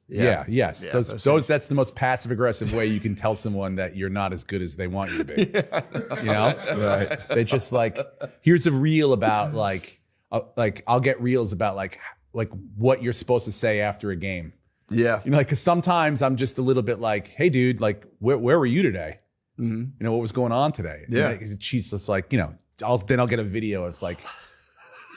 S5: Yeah. Yes.
S6: Yeah,
S5: That's the most passive aggressive way you can tell someone that you're not as good as they want you to be. Right? They just like, here's a reel about like I'll get reels about like what you're supposed to say after a game.
S6: Yeah.
S5: Because sometimes I'm just a little bit like, hey, dude, like where were you today?
S6: Mm-hmm.
S5: What was going on today?
S6: Yeah.
S5: And she's just like, I'll get a video. It's like.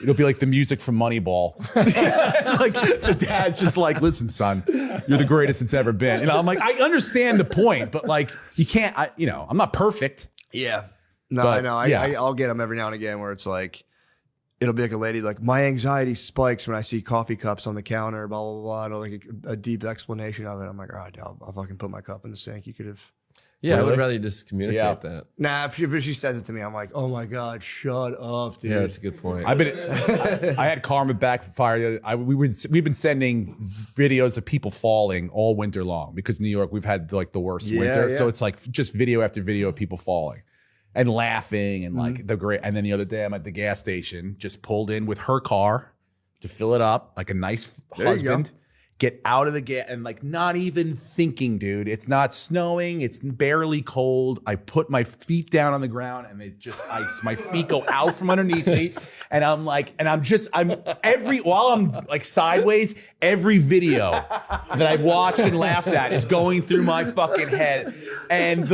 S5: It'll be like the music from Moneyball. Like the dad's just like, listen, son, you're the greatest it's ever been. I'm like, I understand the point, but like you can't, I'm not perfect.
S6: Yeah. No,
S5: But,
S6: I know.
S5: yeah.
S6: I'll get them every now and again where it's like, it'll be like a lady like, my anxiety spikes when I see coffee cups on the counter, blah, blah, blah. And like a deep explanation of it. I'm like, all right, I'll fucking put my cup in the sink. You could have.
S2: Yeah, I
S5: Really?
S2: would rather you just communicate that.
S6: Nah, if she says it to me, I'm like, oh my God, shut up, dude.
S2: Yeah, that's a good point.
S5: I had karma backfire. We've been sending videos of people falling all winter long because New York, we've had like the worst winter.
S6: Yeah.
S5: So it's like just video after video of people falling and laughing and like the great. And then the other day I'm at the gas station, just pulled in with her car to fill it up like a nice
S6: There you go.
S5: husband. get out of the gas and like not even thinking, dude. It's not snowing. It's barely cold. I put my feet down on the ground and it just ice. My feet go out from underneath me. And I'm like, while I'm like sideways, every video that I've watched and laughed at is going through my fucking head. And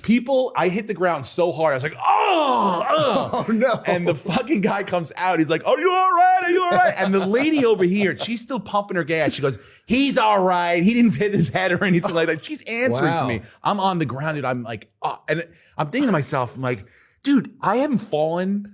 S5: people, I hit the ground so hard. I was like, oh no. And the fucking guy comes out. He's like, are you all right? Are you all right? And the lady over here, she's still pumping her gas. She goes, he's all right. He didn't hit his head or anything like that. She's answering for me. I'm on the ground, dude. I'm like, and I'm thinking to myself, I'm like, dude, I haven't fallen.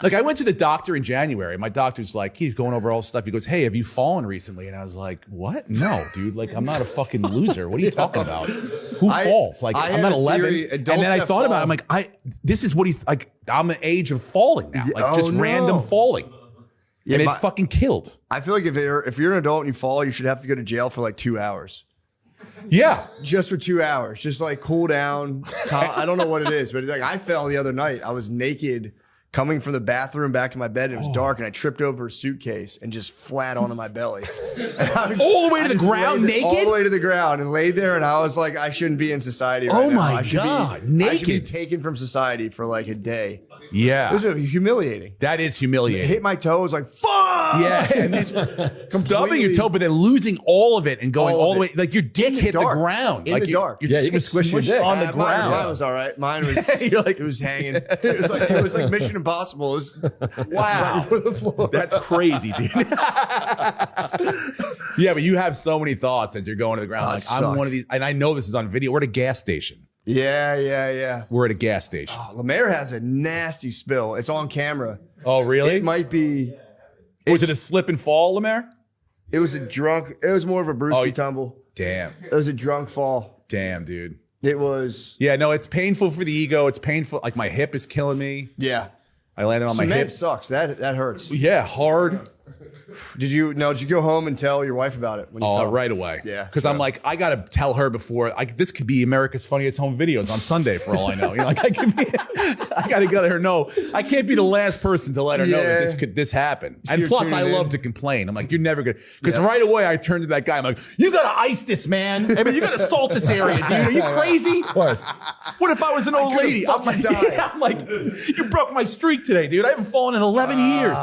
S5: Like I went to the doctor in January. My doctor's like, he's going over all this stuff. He goes, hey, have you fallen recently? And I was like, what? No, dude. Like I'm not a fucking loser. What are you talking about? Who falls? Like I'm not 11. And then I thought about it. I'm like, this is what he's like. I'm the age of falling now. Like just random falling. And it fucking killed.
S6: I feel like if you're an adult and you fall, you should have to go to jail for like 2 hours.
S5: Yeah.
S6: Just for 2 hours. Just like cool down. I don't know what it is, but like I fell the other night. I was naked coming from the bathroom back to my bed. And it was dark and I tripped over a suitcase and just flat onto my belly.
S5: All the way to the ground naked?
S6: All the way to the ground and laid there. And I was like, I shouldn't be in society right now.
S5: Oh my God. Naked.
S6: I should be taken from society for like a day.
S5: Yeah.
S6: It was humiliating.
S5: That is humiliating.
S6: I hit my toe. I was like, fuck.
S5: Yeah. And then stubbing your toe, but then losing all of it and going all the way. Like your dick hit the ground.
S6: In
S5: like
S6: the dark.
S2: Yeah, you can squish your dick
S5: on the ground.
S6: Mine was all right. Mine was, it was hanging. It was like Mission Impossible. It was
S5: wow.
S6: right the floor.
S5: That's crazy, dude. Yeah, but you have so many thoughts as you're going to the ground. Like, I'm one of these, and I know this is on video. We're at a gas station.
S6: Yeah.
S5: We're at a gas station.
S6: Lemaire has a nasty spill. It's on camera.
S5: Oh, really?
S6: It might be.
S5: Was it a slip and fall, Lemaire?
S6: It was more of a Brucey tumble.
S5: Damn.
S6: It was a drunk fall.
S5: Damn, dude.
S6: It was.
S5: Yeah, no, it's painful for the ego. It's painful. Like my hip is killing me.
S6: Yeah.
S5: I landed on my hip.
S6: Cement sucks. That hurts.
S5: Yeah, hard.
S6: Did you go home and tell your wife about it? When you fell?
S5: Right away.
S6: Yeah.
S5: Because I'm like, I got to tell her before. This could be America's Funniest Home Videos on Sunday for all I know. You know, like I got to let her know. I can't be the last person to let her know that this happened.
S6: So
S5: and plus, I
S6: tuning
S5: love to complain. I'm like, you're never going to. Because right away, I turned to that guy. I'm like, you got to ice this, man. I mean, you got to salt this area, dude. Are you crazy? Of
S2: course.
S5: What if I was an old lady? I'm like, you broke my streak today, dude. I haven't fallen in 11 years.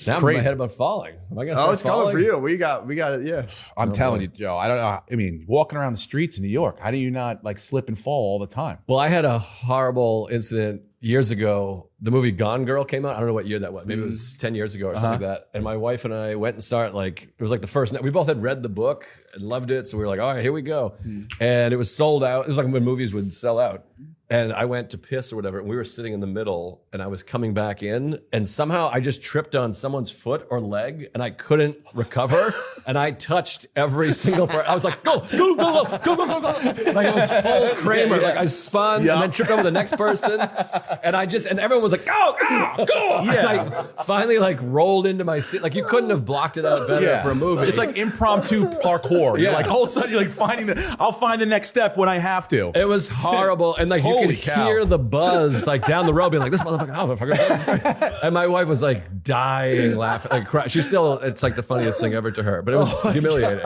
S2: Now I'm in my head about falling. Am I gonna start
S6: it's
S2: falling?
S6: coming for you. We got it. Yeah.
S5: I'm telling you, Joe. I don't know. I mean, walking around the streets in New York, how do you not like slip and fall all the time?
S2: Well, I had a horrible incident years ago. The movie Gone Girl came out. I don't know what year that was. Maybe it was 10 years ago or something like that. And my wife and I went and saw it. Like it was like the first night. We both had read the book and loved it. So we were like, all right, here we go. And it was sold out. It was like when movies would sell out. And I went to piss or whatever, and we were sitting in the middle, and I was coming back in, and somehow I just tripped on someone's foot or leg, and I couldn't recover, and I touched every single part. I was like, go. Like it was full Kramer. Like I spun and then tripped over the next person, and everyone was like, go. Yeah. And I finally like rolled into my seat. Like you couldn't have blocked it out better for a movie.
S5: It's like impromptu parkour. You're like all of a sudden you're like I'll find the next step when I have to.
S2: It was horrible, and like you could hear the buzz like down the road being like, this motherfucker. And my wife was like dying laughing, like crying. It's like the funniest thing ever to her, but it was humiliating.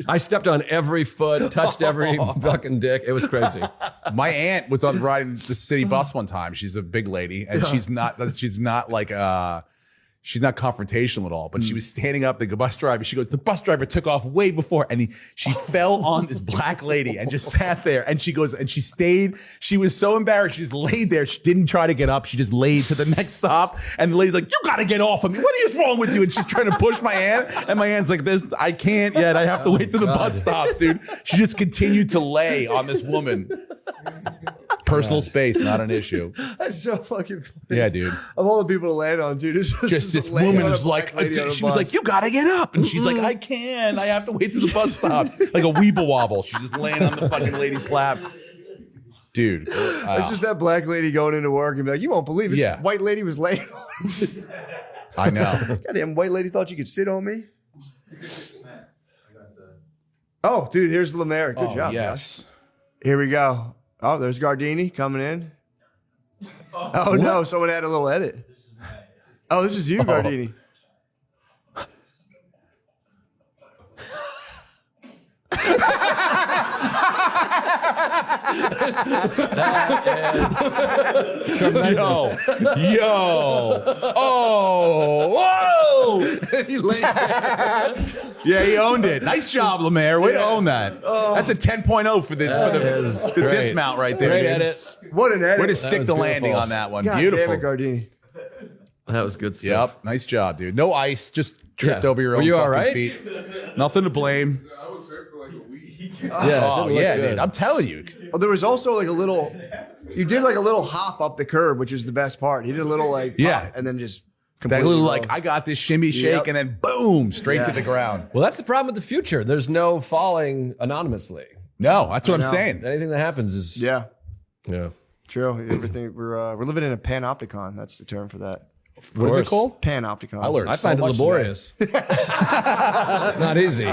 S2: I stepped on every foot, touched every fucking dick. It was crazy.
S5: My aunt was on riding the city bus one time. She's a big lady, and she's not like she's not confrontational at all, but she was standing up, the bus driver, she goes, the bus driver took off way before, and she fell on this black lady and just sat there, and she goes, and she stayed, she was so embarrassed, she just laid there, she didn't try to get up, she just laid to the next stop, and the lady's like, you gotta get off of me, what is wrong with you? And she's trying to push my aunt, and my aunt's like, this, I can't yet, I have to wait till the bus stops, dude. She just continued to lay on this woman. Personal space, not an issue.
S6: That's so fucking funny.
S5: Yeah, dude.
S6: Of all the people to land on, dude, it's just
S5: this woman is like, she was like, you gotta get up. And she's like, I can't. I have to wait till the bus stops. Like a weeble wobble. She's just laying on the fucking lady's lap. Dude.
S6: It's just that black lady going into work and be like, you won't believe this white lady was laying on me.
S5: I know.
S6: Goddamn white lady thought you could sit on me. Oh, dude, here's Lemaire. Good job.
S5: Yes.
S6: Guys. Here we go. Oh, there's Gardini coming in. Oh, no, someone had a little edit. Oh, this is you, Gardini.
S5: Yo. Oh. Whoa.
S6: He laid
S5: Yeah, he owned it. Nice job, Lemaire. Way to own that. That's a 10.0 for the dismount right there.
S2: Great
S5: dude.
S2: edit.
S6: What an edit.
S5: Way to stick
S2: was
S5: the landing
S2: beautiful.
S5: on that one.
S6: God
S5: Beautiful.
S6: damn it, Gardini.
S2: That was good stuff.
S5: Yep. Nice job, dude. No ice. Just tripped
S2: Yeah.
S5: over your
S2: Were
S5: own
S2: you
S5: fucking
S2: all right?
S5: feet. Nothing to blame.
S4: I was hurt for like a week.
S2: Yeah, it
S5: Oh,
S2: didn't look
S5: yeah,
S2: good.
S5: dude. I'm telling you.
S6: Well, there was also like a little. You did like a little hop up the curb, which is the best part. He did a little like
S5: Yeah.
S6: pop, and then just
S5: That
S6: completely
S5: little,
S6: rolled.
S5: like, I got this shimmy shake,
S6: Yep.
S5: and then boom, straight
S6: Yeah.
S5: to the ground.
S2: Well, that's the problem with the future. There's no falling anonymously.
S5: No, that's what I'm
S6: know.
S5: saying.
S2: Anything that happens is
S6: Yeah,
S2: yeah.
S6: true. Everything we're living in a panopticon. That's the term for that.
S5: What is it
S2: course.
S5: called?
S6: Panopticon.
S5: I learned
S2: I
S5: so
S2: find it
S5: much
S2: laborious. It's not easy.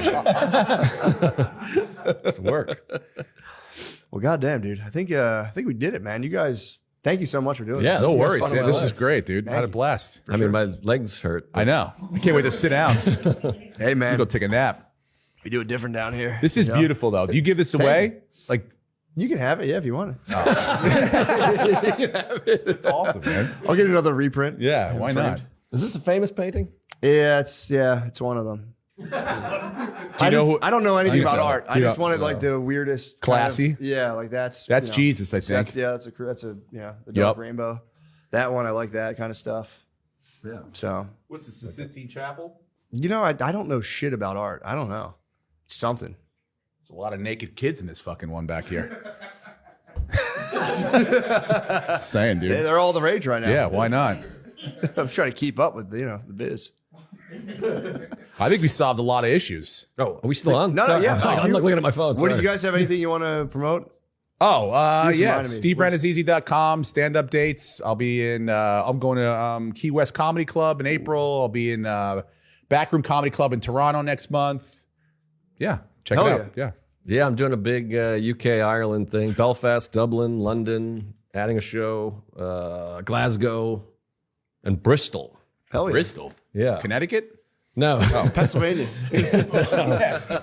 S2: It's work.
S6: Well, goddamn, dude. I think we did it, man. You guys, thank you so much for doing
S2: Yeah,
S6: this.
S5: No
S2: This is
S5: worries.
S2: fun
S5: Yeah,
S2: of my
S5: this is
S2: life.
S5: great, dude. I had a
S6: you.
S5: blast.
S2: I mean, my legs hurt.
S5: I know. I can't wait to sit down.
S6: Hey, man.
S5: Go take a nap.
S6: We do it different down here.
S5: This is beautiful, though. Do you give this away? Like,
S6: You can have it, yeah, if you want it.
S5: it's awesome, man.
S6: I'll get another reprint.
S5: Yeah, why not?
S2: Is this a famous painting?
S6: Yeah, it's one of them. I don't know anything about art. I just wanted like the weirdest,
S5: Classy?
S6: Yeah, like that's
S5: Jesus, I think.
S6: That's a the dark
S5: Yep.
S6: rainbow. That one I like that kind of stuff.
S2: Yeah.
S6: So
S5: What's this, the Sistine Chapel?
S6: I don't know shit about art. I don't know. It's something.
S5: There's a lot of naked kids in this fucking one back here. Saying, dude.
S6: They're all the rage right now.
S5: Yeah, why not?
S6: I'm trying to keep up with the biz.
S5: I think we solved a lot of issues.
S2: Oh, are we still on?
S6: No,
S2: Sorry.
S6: yeah.
S2: I'm like looking at my phone.
S6: What do
S2: Sorry.
S6: you guys have anything you want to promote?
S5: Oh,
S6: Just
S5: yeah.
S6: reminded me.
S5: SteveRannazzisi.com, stand-up dates. I'll be in, I'm going to Key West Comedy Club in April. I'll be in Backroom Comedy Club in Toronto next month. Yeah, check
S6: Hell
S5: it out. Yeah.
S2: Yeah, I'm doing a big UK Ireland thing. Belfast, Dublin, London, adding a show, Glasgow, and Bristol.
S6: Hell yeah.
S5: Bristol.
S2: Yeah.
S5: Connecticut?
S2: No.
S6: Pennsylvania.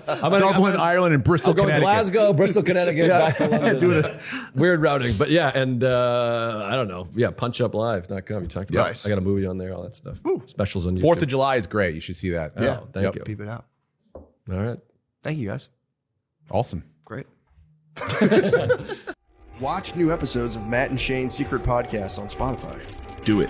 S2: I'm
S5: Dublin, Ireland, and Bristol,
S2: I'll go to
S5: Connecticut.
S2: Glasgow, Bristol, Connecticut, back to London. Weird routing. But yeah, and I don't know. Yeah, punchuplive.com. You talked about
S6: Nice.
S2: I got a movie on there, all that stuff. Specials on YouTube.
S5: 4th of July is great. You should see that.
S2: Yeah, thank you.
S6: Peep it out.
S2: All right.
S6: Thank you guys.
S5: Awesome.
S6: Great. Watch new episodes of Matt and Shane's Secret Podcast on Spotify.
S3: Do it.